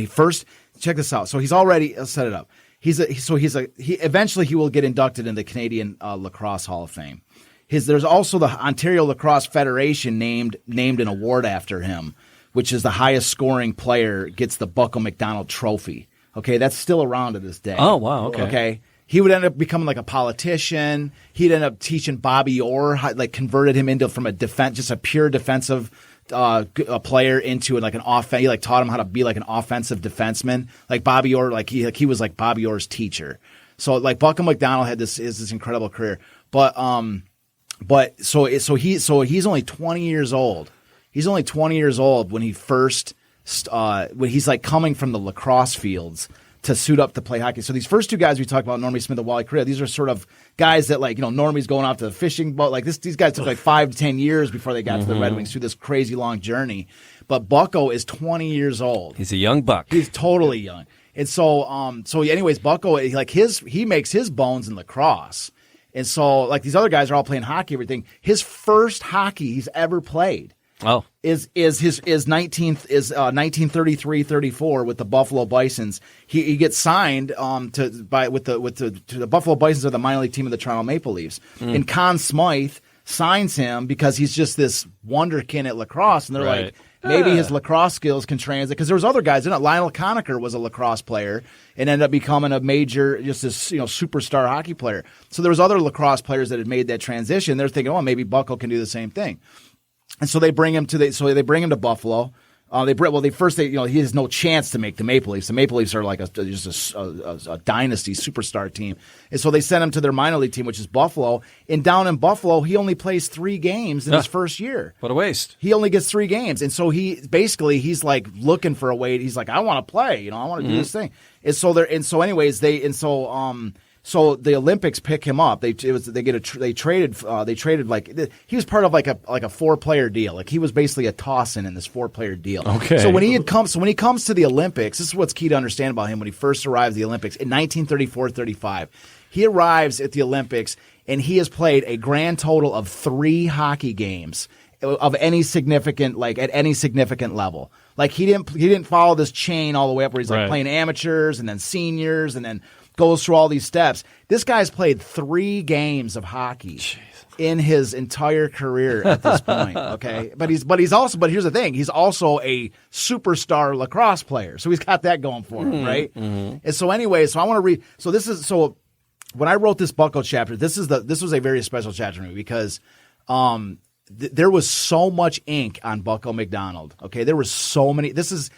first check this out. So he's already I'll set it up. Eventually he will get inducted in the Canadian Lacrosse Hall of Fame. There's also the Ontario Lacrosse Federation named an award after him, which is the highest scoring player gets the Bucko McDonald Trophy. Okay, that's still around to this day. Oh, wow, okay. Okay. He would end up becoming a politician. He'd end up teaching Bobby Orr, converted him into from a just a pure defensive a player into an offense. He taught him how to be an offensive defenseman. Bobby Orr, he was Bobby Orr's teacher. So Bucko McDonald had this incredible career. But he's only 20 years old. He's only 20 years old when he first when he's coming from the lacrosse fields to suit up to play hockey. So these first two guys we talked about, Normie Smith and Wally Correa, these are sort of guys that Normie's going off to the fishing boat. These guys took 5 to 10 years before they got to the Red Wings through this crazy long journey. But Bucko is 20 years old. He's a young buck. He's totally young. And anyways, Bucko, he makes his bones in lacrosse. And so these other guys are all playing hockey, everything. His first hockey he's ever played is 1933-34 with the Buffalo Bisons. He gets signed to the Buffalo Bisons are the minor league team of the Toronto Maple Leafs. And Conn Smythe signs him because he's just this wonderkin at lacrosse, and they're maybe his lacrosse skills can translate, because there was other guys in it. Lionel Conacher was a lacrosse player and ended up becoming a major, just this superstar hockey player. So there was other lacrosse players that had made that transition. They're thinking, maybe Bucko can do the same thing. And so they bring him to Buffalo. He has no chance to make the Maple Leafs. The Maple Leafs are like just a dynasty superstar team. And so they send him to their minor league team, which is Buffalo. And down in Buffalo, he only plays 3 games in his first year. What a waste. He only gets 3 games. And so he's like looking for a way. He's like, I want to play, I want to do this thing. So the Olympics pick him up. They traded like he was part of like a 4-player deal. Like he was basically a toss-in this 4-player deal. Okay. So when he comes to the Olympics, this is what's key to understand about him when he first arrived at the Olympics in 1934-35. He arrives at the Olympics and he has played a grand total of 3 hockey games of any significant at any significant level. Like he didn't follow this chain all the way up where he's like playing amateurs and then seniors and then goes through all these steps. This guy's played 3 games of hockey in his entire career at this point. Okay, but here's the thing: he's also a superstar lacrosse player, so he's got that going for him, right? Mm-hmm. And so anyway, I want to read. So when I wrote this Bucko chapter, this was a very special chapter for me because there was so much ink on Bucko McDonald. Okay, there was so many. This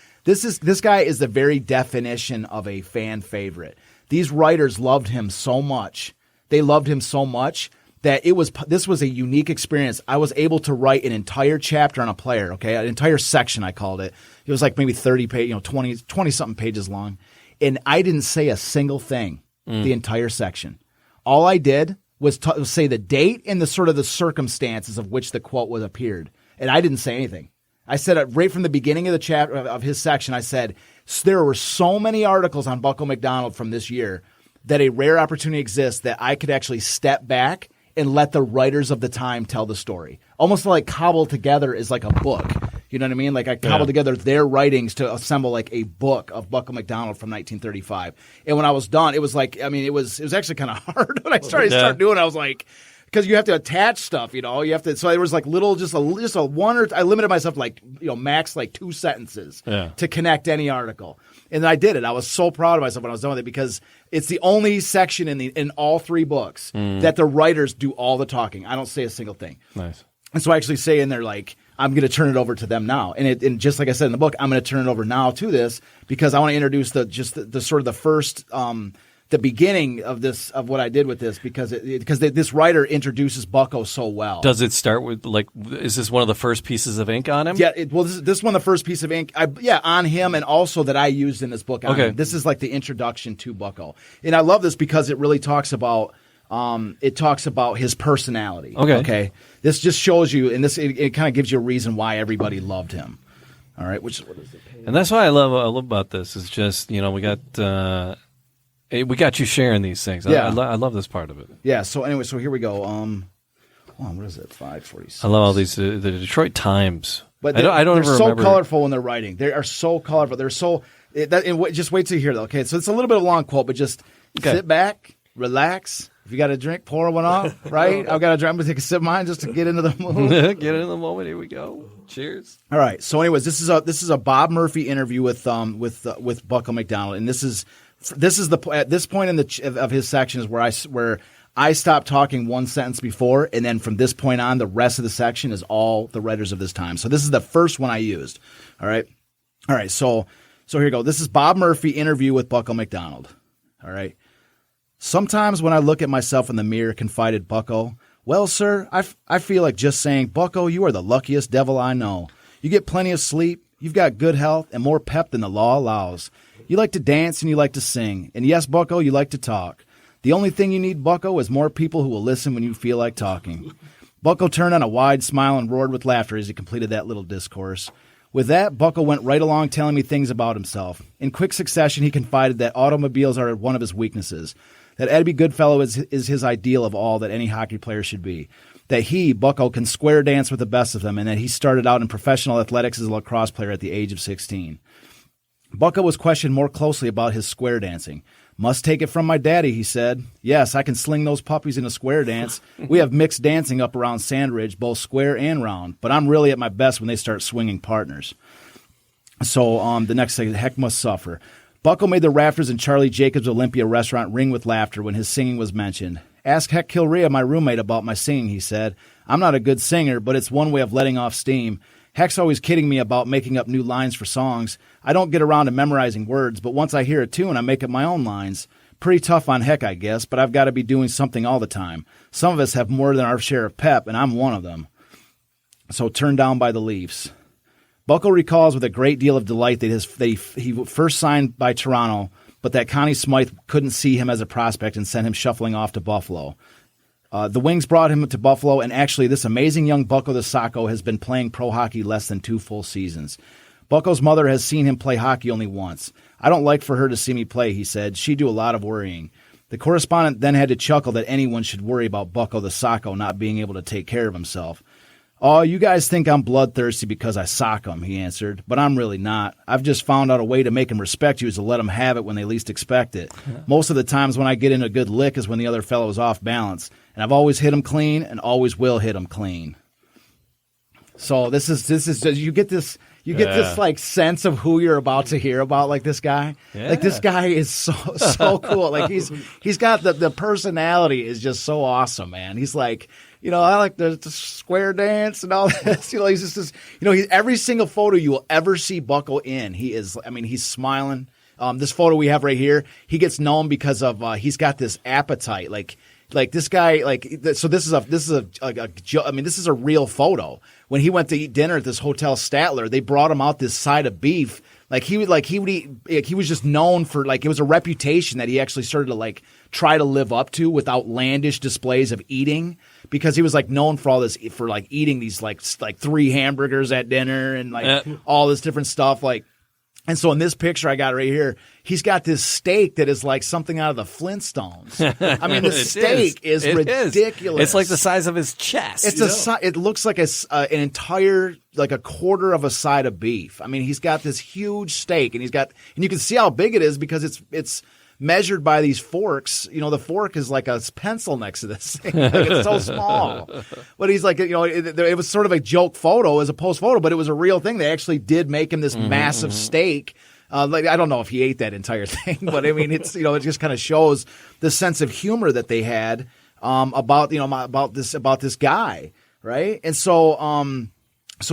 guy is the very definition of a fan favorite. These writers loved him so much. They loved him so much that this was a unique experience. I was able to write an entire chapter on a player, okay? An entire section, I called it. It was like maybe 30 pages, 20-something pages long. And I didn't say a single thing the entire section. All I did was say the date and the sort of the circumstances of which the quote was appeared. And I didn't say anything. I said right from the beginning of the chapter of his section, I said, there were so many articles on Bucko McDonald from this year that a rare opportunity exists that I could actually step back and let the writers of the time tell the story. Almost like cobbled together as like a book. You know what I mean? Like I cobbled together their writings to assemble like a book of Bucko McDonald from 1935. And when I was done, it was it was actually kind of hard when I started doing it. I was like, because you have to attach stuff, you have to. So there was like I limited myself to max 2 sentences to connect any article, and I did it. I was so proud of myself when I was done with it because it's the only section in all 3 books that the writers do all the talking. I don't say a single thing. Nice. And so I actually say in there I'm going to turn it over to them now, and just like I said in the book, I'm going to turn it over now to this because I want to introduce the sort of the first. The beginning of what I did with this because this writer introduces Bucko so well. Does it start with is this one of the first pieces of ink on him? Yeah, this is one of the first piece of ink on him and also that I used in this book on him. This is like the introduction to Bucko. And I love this because it really talks about his personality. Okay. This just shows you and it kind of gives you a reason why everybody loved him. All right, what is it? And that's what I love about this is just, we got you sharing these things. Yeah. I love this part of it. Yeah. So anyway, here we go. What is it? 546. I love all these the Detroit Times. But I don't they're so remember. colorful when they're writing. They are so colorful. They're so. Just wait till you hear that. Okay, so it's a little bit of a long quote, but just sit back, relax. If you got a drink, pour one off. Right? I've got a drink. I'm gonna take a sip of mine just to get into the mood. Get into the moment. Here we go. Cheers. All right. So, anyways, this is a Bob Murphy interview with Bucko McDonald, and this is at this point of his section is where I stopped talking one sentence before, and then from this point on, the rest of the section is all the writers of this time. So this is the first one I used. All right. So here we go. This is Bob Murphy interview with Bucko McDonald. All right. Sometimes when I look at myself in the mirror, confided Bucko, well, sir, I feel like just saying, Bucko, you are the luckiest devil I know. You get plenty of sleep, you've got good health, and more pep than the law allows. You like to dance and you like to sing. And yes, Bucko, you like to talk. The only thing you need, Bucko, is more people who will listen when you feel like talking. Bucko turned on a wide smile and roared with laughter as he completed that little discourse. With that, Bucko went right along telling me things about himself. In quick succession, he confided that automobiles are one of his weaknesses, that Eddie Goodfellow is his ideal of all that any hockey player should be, that he, Bucko, can square dance with the best of them, and that he started out in professional athletics as a lacrosse player at the age of 16. Bucko was questioned more closely about his square dancing. Must take it from my daddy, he said. Yes, I can sling those puppies in a square dance. We have mixed dancing up around Sandridge, both square and round, but I'm really at my best when they start swinging partners. So the next thing, heck must suffer. Bucko made the rafters in Charlie Jacobs' Olympia restaurant ring with laughter when his singing was mentioned. Ask Heck Kilrea, my roommate, about my singing, he said. I'm not a good singer, but it's one way of letting off steam. Heck's always kidding me about making up new lines for songs. I don't get around to memorizing words, but once I hear a tune, I make up my own lines. Pretty tough on Heck, I guess, but I've got to be doing something all the time. Some of us have more than our share of pep, and I'm one of them. So turned down by the Leafs. Bucko recalls with a great deal of delight that he first signed by Toronto, but that Connie Smythe couldn't see him as a prospect and sent him shuffling off to Buffalo. The Wings brought him to Buffalo, and actually this amazing young Bucko the Socko has been playing pro hockey less than 2 full seasons. Bucko's mother has seen him play hockey only once. I don't like for her to see me play, he said. She'd do a lot of worrying. The correspondent then had to chuckle that anyone should worry about Bucko the Socko not being able to take care of himself. Oh, you guys think I'm bloodthirsty because I sock him, he answered, but I'm really not. I've just found out a way to make him respect you is to let him have it when they least expect it. Most of the times when I get in a good lick is when the other fellow is off balance, and I've always hit him clean and always will hit him clean. So this is you get this like sense of who you're about to hear about, like this guy. Yeah. Like this guy is so cool. Like he's got the personality is just so awesome, man. He's like, I like the square dance and all this. He's just this, every single photo you will ever see Bucko in, he's smiling. This photo we have right here, he gets known because of he's got this appetite. Like this guy, so this is a real photo. When he went to eat dinner at this Hotel Statler, they brought him out this side of beef. He was just known for, it was a reputation that he actually started to try to live up to with outlandish displays of eating, because he was known for all this, for eating these 3 hamburgers at dinner and all this different stuff. And so in this picture I got right here, he's got this steak that is like something out of the Flintstones. I mean, the steak is ridiculous. It's like the size of his chest. It looks like an entire, a quarter of a side of beef. I mean, he's got this huge steak, and you can see how big it is because it's measured by these forks. The fork is like a pencil next to this thing. It's so small. But he's it was sort of a joke photo as a post photo, but it was a real thing. They actually did make him this massive steak. I don't know if he ate that entire thing, but I mean, it's, it just kind of shows the sense of humor that they had about this guy, right? And so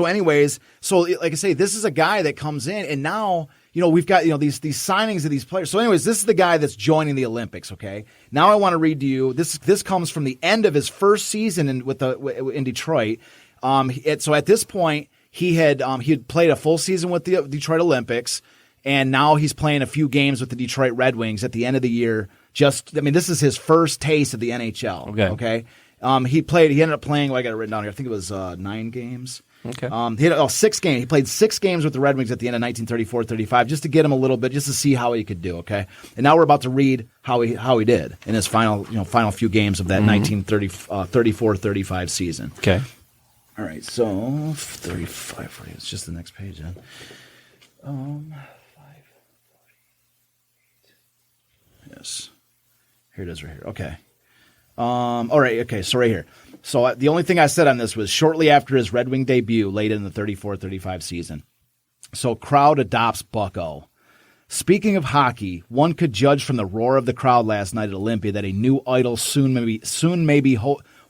anyways, like I say, this is a guy that comes in, and now, we've got, these signings of these players. So anyways, this is the guy that's joining the Olympics, okay? Now I want to read to you, this comes from the end of his first season in Detroit. So at this point, he had played a full season with the Detroit Olympics, and now he's playing a few games with the Detroit Red Wings at the end of the year. This is his first taste of the NHL, okay? He ended up playing, I got it written down here, I think it was 9 games. Okay. He had 6 games. He played 6 games with the Red Wings at the end of 1934-35, just to get him a little bit, just to see how he could do. Okay, and now we're about to read how he did in his final few games of that 1934-35 season. Okay. All right. So 35. It's just the next page then. 5. Yes. Here it is right here. Okay. All right. Okay. So right here. So the only thing I said on this was shortly after his Red Wing debut, late in the 34-35 season. So crowd adopts Bucko. Speaking of hockey, one could judge from the roar of the crowd last night at Olympia that a new idol soon may be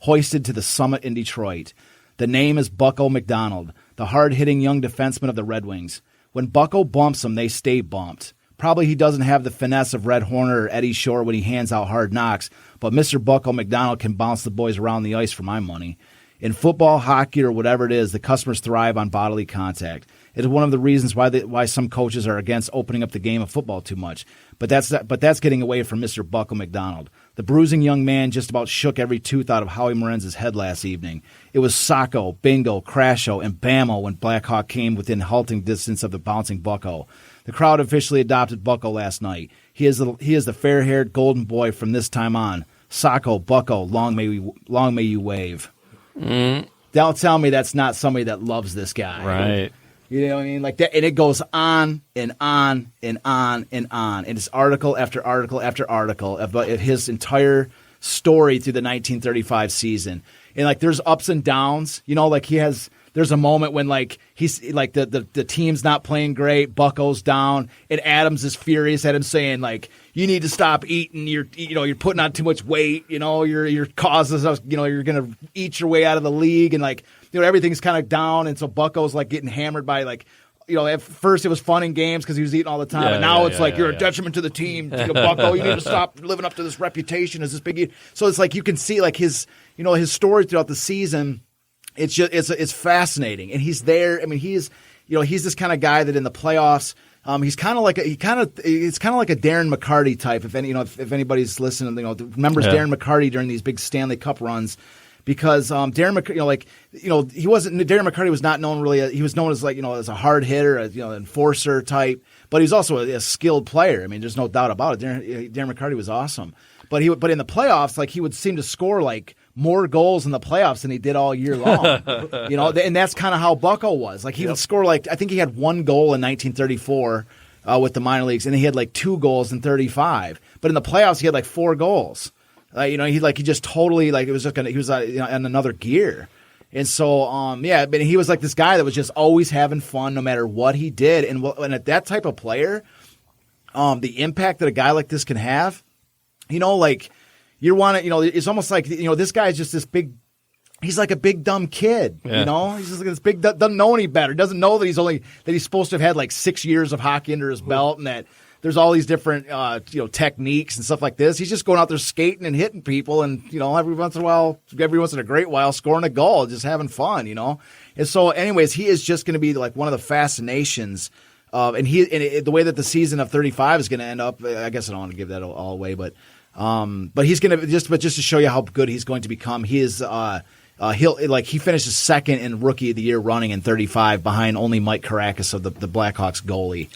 hoisted to the summit in Detroit. The name is Bucko McDonald, the hard-hitting young defenseman of the Red Wings. When Bucko bumps them, they stay bumped. Probably he doesn't have the finesse of Red Horner or Eddie Shore when he hands out hard knocks, but Mr. Bucko McDonald can bounce the boys around the ice for my money. In football, hockey, or whatever it is, the customers thrive on bodily contact. It is one of the reasons why some coaches are against opening up the game of football too much. But that's getting away from Mr. Bucko McDonald. The bruising young man just about shook every tooth out of Howie Morenz's head last evening. It was Socko, Bingo, Crasho, and Bammo when Blackhawk came within halting distance of the bouncing Bucko. The crowd officially adopted Bucko last night. He is the fair-haired golden boy from this time on. Socko, Bucko, long may you wave. Don't tell me that's not somebody that loves this guy. Right. You know what I mean? Like that, and it goes on and on and on and on. And it's article after article after article about his entire story through the 1935 season. And there's ups and downs. There's a moment when he's the team's not playing great, Bucko's down, and Adams is furious at him saying you need to stop eating. You're putting on too much weight. Your causes us. You're going to eat your way out of the league, and everything's kind of down. And so Bucko's getting hammered by at first it was fun in games because he was eating all the time, and now it's you're a detriment to the team. Bucko, you need to stop living up to this reputation as this big. So it's you can see his his story throughout the season. It's fascinating, and he's there. I mean, he's this kind of guy that in the playoffs. He's kind of like a Darren McCarty type. If anybody's listening, remembers Darren McCarty during these big Stanley Cup runs, because Darren McCarty, Darren McCarty was not known really. He was known as as a hard hitter, an enforcer type, but he's also a skilled player. I mean, there's no doubt about it. Darren McCarty was awesome, but in the playoffs, he would seem to score more goals in the playoffs than he did all year long. And that's kind of how Bucko was. He would score I think he had 1 goal in 1934 with the minor leagues, and he had 2 goals in 35. But in the playoffs, he had 4 goals. He just totally it was he was on another gear. And so but he was this guy that was just always having fun no matter what he did. And at that type of player, the impact that a guy like this can have, you want to, it's almost this guy's just this big, he's like a big dumb kid, he's just this big, doesn't know any better, doesn't know that he's supposed to have had 6 years of hockey under his belt, and that there's all these different, techniques and stuff like this. He's just going out there skating and hitting people, and, every once in a great while scoring a goal, just having fun, And so anyways, he is just going to be one of the fascinations and the way that the season of 35 is going to end up, I guess I don't want to give that all away, but he's going to just to show you how good he's going to become. He is he finishes second in Rookie of the Year running in 35 behind only Mike Karakas of the Blackhawks goalie.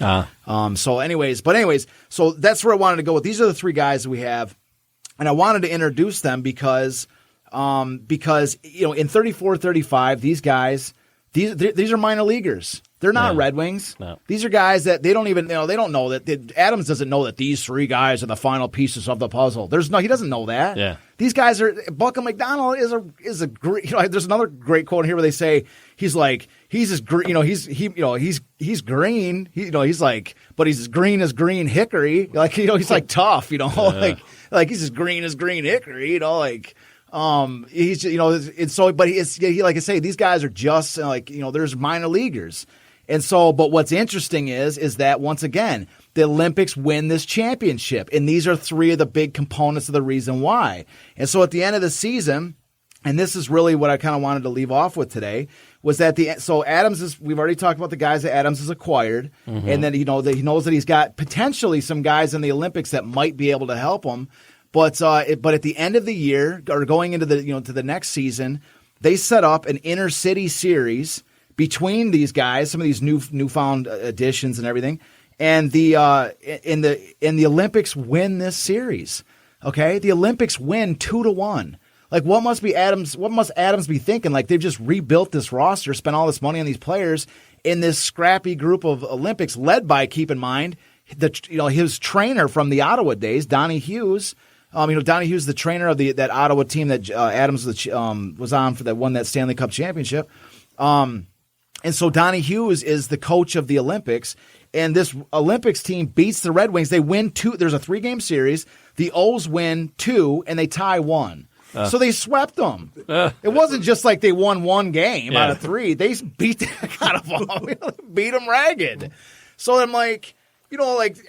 So that's where I wanted to go with. These are the 3 guys that we have, and I wanted to introduce them because in 34-35 these guys these are minor leaguers. They're not Red Wings. No. These are guys that they don't even they don't know that Adams doesn't know that these 3 guys are the final pieces of the puzzle. He doesn't know that. Yeah. These guys are Bucko McDonald is a great there's another great quote here where they say he's as green he's green. But he's as green as green hickory. He's tough, yeah. He's as green as green hickory, he's and so but he like I say, these guys are just there's minor leaguers. And so, but what's interesting is that once again, the Olympics win this championship, and these are 3 of the big components of the reason why. And so at the end of the season, and this is really what I kind of wanted to leave off with today, was that so Adams we've already talked about the guys that Adams has acquired, and then he knows that he's got potentially some guys in the Olympics that might be able to help him. But at the end of the year, or going into the to the next season, they set up an intercity series between these guys, some of these newfound additions and everything, and the Olympics win this series. Okay, the Olympics win 2-1. What must Adams be thinking? They've just rebuilt this roster, spent all this money on these players in this scrappy group of Olympics, led by, keep in mind, his trainer from the Ottawa days, Donnie Hughes. Donnie Hughes, the trainer of that Ottawa team that Adams was on that won that Stanley Cup championship. And so Donnie Hughes is the coach of the Olympics, and this Olympics team beats the Red Wings. They win 2. There's a 3-game series. The O's win 2, and they tie 1. So they swept them. It wasn't just they won 1 game out of 3. They beat the heck out of them. Beat them ragged. So I'm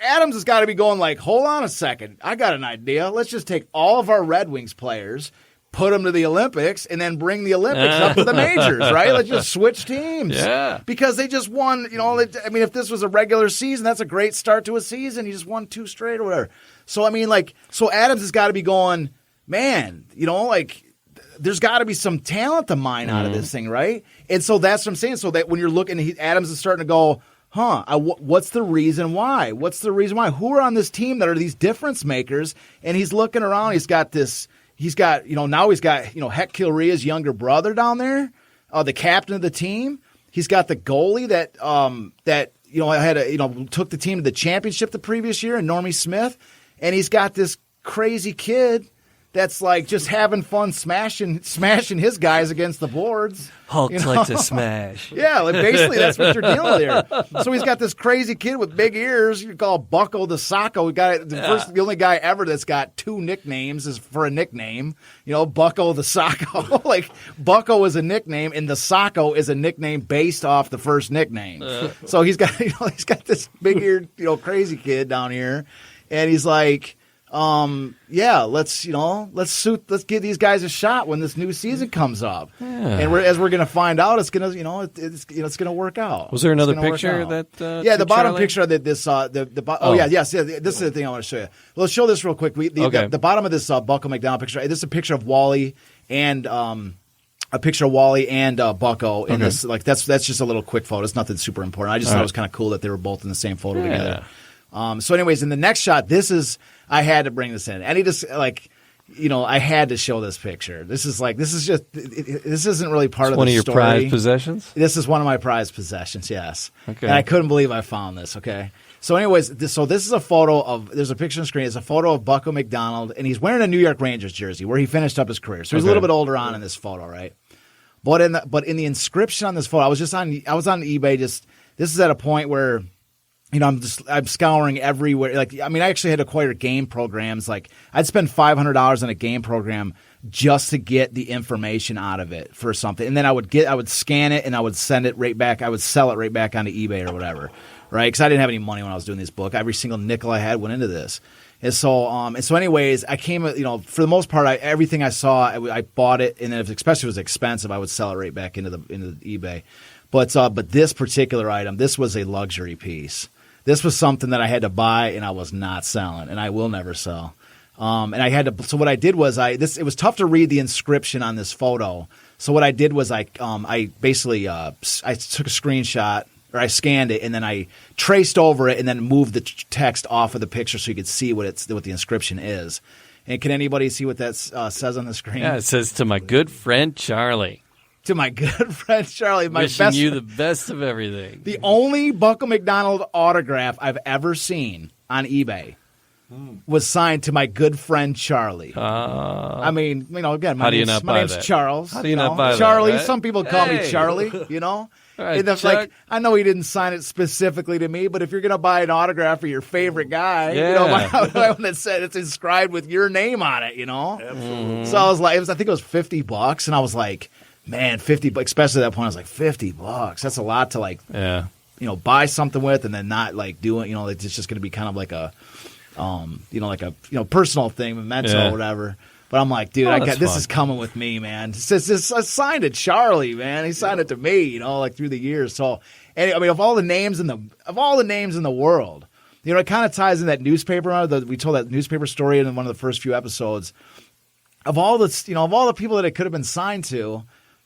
Adams has got to be going hold on a second. I got an idea. Let's just take all of our Red Wings players, put them to the Olympics, and then bring the Olympics up to the majors, right? Let's just switch teams. Yeah. Because they just won, if this was a regular season, that's a great start to a season. You just won 2 straight or whatever. So, so Adams has got to be going, man, there's got to be some talent to mine out of this thing, right? And so that's what I'm saying. So that when you're looking, Adams is starting to go, what's the reason why? What's the reason why? Who are on this team that are these difference makers? And he's looking around. He's got, Heck Kilrea's younger brother down there, the captain of the team. He's got the goalie that took the team to the championship the previous year, and Normie Smith. And he's got this crazy kid that's like just having fun smashing his guys against the boards. Hulk like to smash. Yeah, like basically that's what you're dealing with here. So he's got this crazy kid with big ears. You call Bucko the Socko. We got the only guy ever that's got 2 nicknames is for a nickname. Bucko the Socko. Like Bucko is a nickname, and the Socko is a nickname based off the first nickname. So he's got this big eared crazy kid down here, and he's like. Let's give these guys a shot when this new season comes up, and as we're gonna find out, it's gonna gonna work out. Was there another picture that? The bottom picture that this this is the thing I want to show you. Let's show this real quick. The bottom of this Bucko McDonald picture. This is a picture of Wally and Bucko in this. Like that's just a little quick photo. It's nothing super important. I just thought it was kind of cool that they were both in the same photo together. So anyways, in the next shot, I had to bring this in. And I had to show this picture. This isn't really part of the story. One of your prized possessions? This is one of my prized possessions, yes. Okay. And I couldn't believe I found this, okay? So anyways, this is a photo of, there's a picture on the screen. It's a photo of Bucko McDonald, and he's wearing a New York Rangers jersey where he finished up his career. So he's a little bit older on in this photo, right? But in the inscription on this photo, I was on eBay. This is at a point where I'm scouring everywhere. I actually had to acquire game programs. Like I'd spend $500 on a game program just to get the information out of it for something, and then I would scan it and I would send it right back. I would sell it right back onto eBay or whatever, right? Because I didn't have any money when I was doing this book. Every single nickel I had went into this, and so anyways, I came. For the most part, everything I saw, I bought it, and then especially if it was expensive, I would sell it right back into the eBay. But this particular item, this was a luxury piece. This was something that I had to buy, and I was not selling, and I will never sell. And I had to. So what I did was it was tough to read the inscription on this photo. So what I did was I basically I took a screenshot, or I scanned it, and then I traced over it, and then moved the text off of the picture so you could see what the inscription is. And can anybody see what that says on the screen? Yeah, it says, "To my good friend Charlie." To my good friend Charlie, wishing you the best of everything. The only Bucko McDonald autograph I've ever seen on eBay was signed to my good friend Charlie. Again, my name's Charles. How do you not buy that? Charlie. Right? Some people call me Charlie. All right, like, I know he didn't sign it specifically to me, but if you're going to buy an autograph for your favorite guy, buy one that said it's inscribed with your name on it. Absolutely. So I was like, I think it was $50, and I was like. Man, $50, especially at that point, I was like, $50. That's a lot to buy something with, and then not doing. It's just going to be kind of like a, personal thing, memento or whatever. But I'm like, dude, this is coming with me, man. It's I signed it, Charlie, man. He signed it to me, through the years. So, of all the names in the world, it kind of ties in that newspaper. We told that newspaper story in one of the first few episodes. Of all the people that it could have been signed to.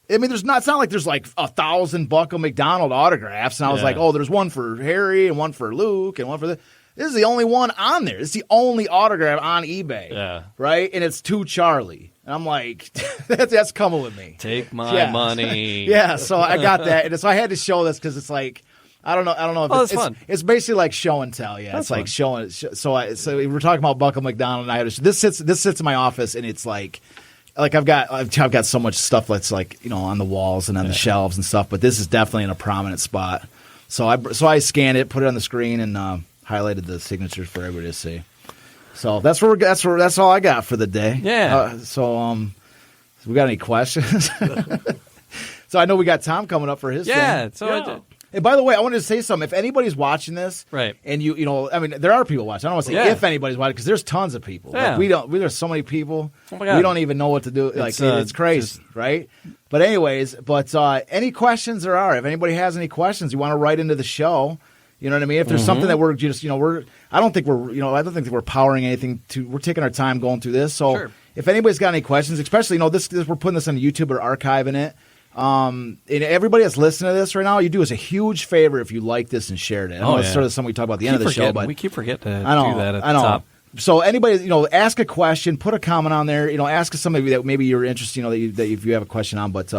It's not like there's like 1,000 Bucko McDonald autographs, and I was like, oh, there's one for Harry and one for Luke and one for this. This is the only one on there. It's the only autograph on eBay, right? And it's to Charlie, and I'm like, that's coming with me. Take my money. Yeah, so I got that, and so I had to show this because it's like. I don't know. If it's fun. It's basically like show and tell. Yeah, it's like showing. So we were talking about Bucko McDonald, and this sits in my office, and it's like I've got so much stuff that's on the walls and on the shelves and stuff, but this is definitely in a prominent spot. So I scanned it, put it on the screen, and highlighted the signatures for everybody to see. So that's all I got for the day. Yeah. So we got any questions? So I know we got Tom coming up for his thing. Yeah. So. And by the way, I wanted to say something. If anybody's watching this, right, and there are people watching. I don't want to say if anybody's watching because there's tons of people. Yeah. There's so many people. Oh my God. We don't even know what to do. It's crazy, right? But anyways, any questions there are? If anybody has any questions, you want to write into the show. You know what I mean? If there's something that we're just, I don't think we're powering anything to. We're taking our time going through this. So if anybody's got any questions, especially this we're putting this on YouTube or archiving it. And everybody that's listening to this right now, you do us a huge favor if you like this and shared it. I know it's sort of something we talk about at the end of the show, but we keep forgetting to do that at the top. So anybody, ask a question, put a comment on there, ask us something that maybe you're interested, that if you have a question on. But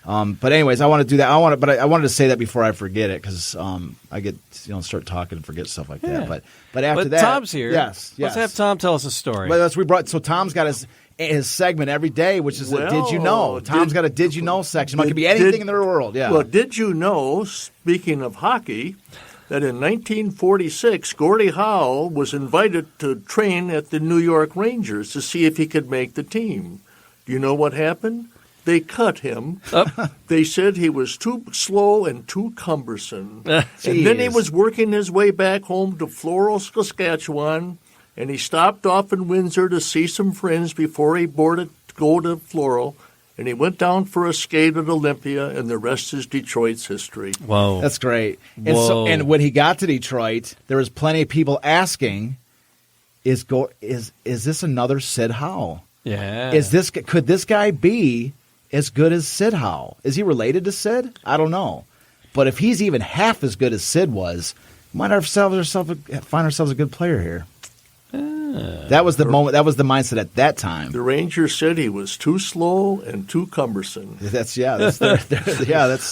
But anyways, I want to do that. I wanted to say that before I forget it because I get start talking and forget stuff like that. But after that, Tom's here. Yes. Let's have Tom tell us a story. But so Tom's got his segment every day, which is a Did You Know? Tom's got a Did You Know section. It could be anything in the world. Yeah. Well, did you know? Speaking of hockey, that in 1946, Gordie Howe was invited to train at the New York Rangers to see if he could make the team. Do you know what happened? They cut him. They said he was too slow and too cumbersome. And then he was working his way back home to Floral, Saskatchewan, and he stopped off in Windsor to see some friends before he boarded to go to Floral. And he went down for a skate at Olympia, and the rest is Detroit's history. Whoa. That's great. And when he got to Detroit, there was plenty of people asking, is this another Sid Howe? Yeah. Could this guy be as good as Sid Howe? Is he related to Sid? I don't know. But if he's even half as good as Sid was, we might find ourselves a good player here. That was the moment. That was the mindset at that time. The Rangers said he was too slow and too cumbersome. That's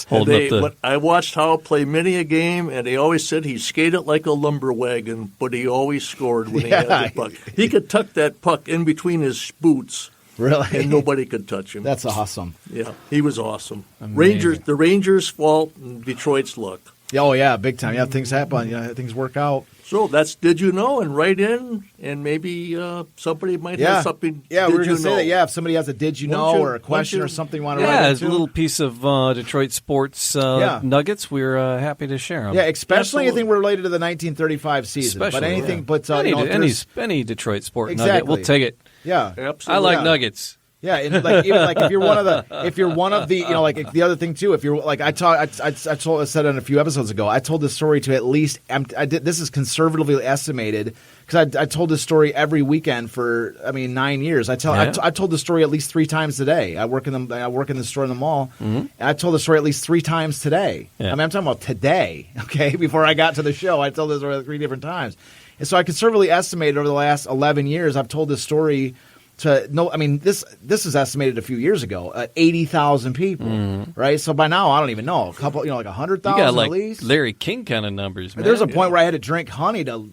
holding I watched Howe play many a game, and they always said he skated like a lumber wagon, but he always scored when he had the puck. He could tuck that puck in between his boots. Really? And nobody could touch him. That's awesome. Yeah, he was awesome. Amazing. The Rangers' fault and Detroit's luck. Oh, yeah, big time. Yeah, things happen. Yeah, things work out. So that's Did You Know? And write in, and maybe somebody might have something. Yeah, we were going to say that. Yeah, if somebody has a Did You Know or a question or something you want to write into. Yeah, a little piece of Detroit sports nuggets. We're happy to share them. Yeah, especially anything related to the 1935 season. Especially, but anything, any Detroit sport exactly. nugget, we'll take it. Yeah, absolutely. I like nuggets. Yeah, and even if you're one of the like the other thing too, if you're like I said on a few episodes ago, I told this story to at least this is conservatively estimated because I told this story every weekend for 9 years. I told the story at least 3 times today. I work in the store in the mall, and I told the story at least 3 times today. Yeah. I'm talking about today. Okay, before I got to the show, I told this story 3 different times, and so I conservatively estimated over the last 11 years, I've told this story. This is estimated a few years ago, 80,000 people, right? So by now, I don't even know, a couple, like 100,000 at least. Larry King kind of numbers, man. There's a point where I had to drink honey to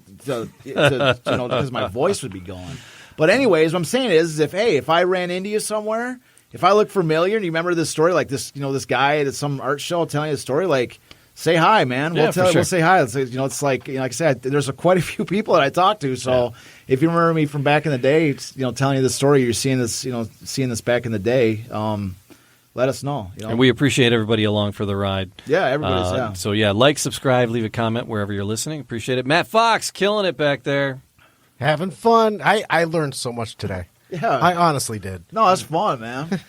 because my voice would be going. But anyways, what I'm saying is if I ran into you somewhere, if I look familiar, and you remember this story, like this, this guy at some art show telling you the story, like, say hi, man. We'll say hi. It's like I said, there's quite a few people that I talk to. So if you remember me from back in the day, telling you the story, you're seeing this back in the day. Let us know. And we appreciate everybody along for the ride. Yeah, everybody's. So like, subscribe, leave a comment wherever you're listening. Appreciate it. Matt Fox killing it back there, having fun. I learned so much today. Yeah, I honestly did. No, that's fun, man.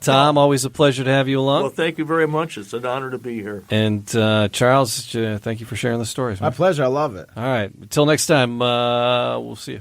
Tom, always a pleasure to have you along. Well, thank you very much. It's an honor to be here. And Charles, thank you for sharing the stories, man. My pleasure. I love it. All right. Until next time, we'll see you.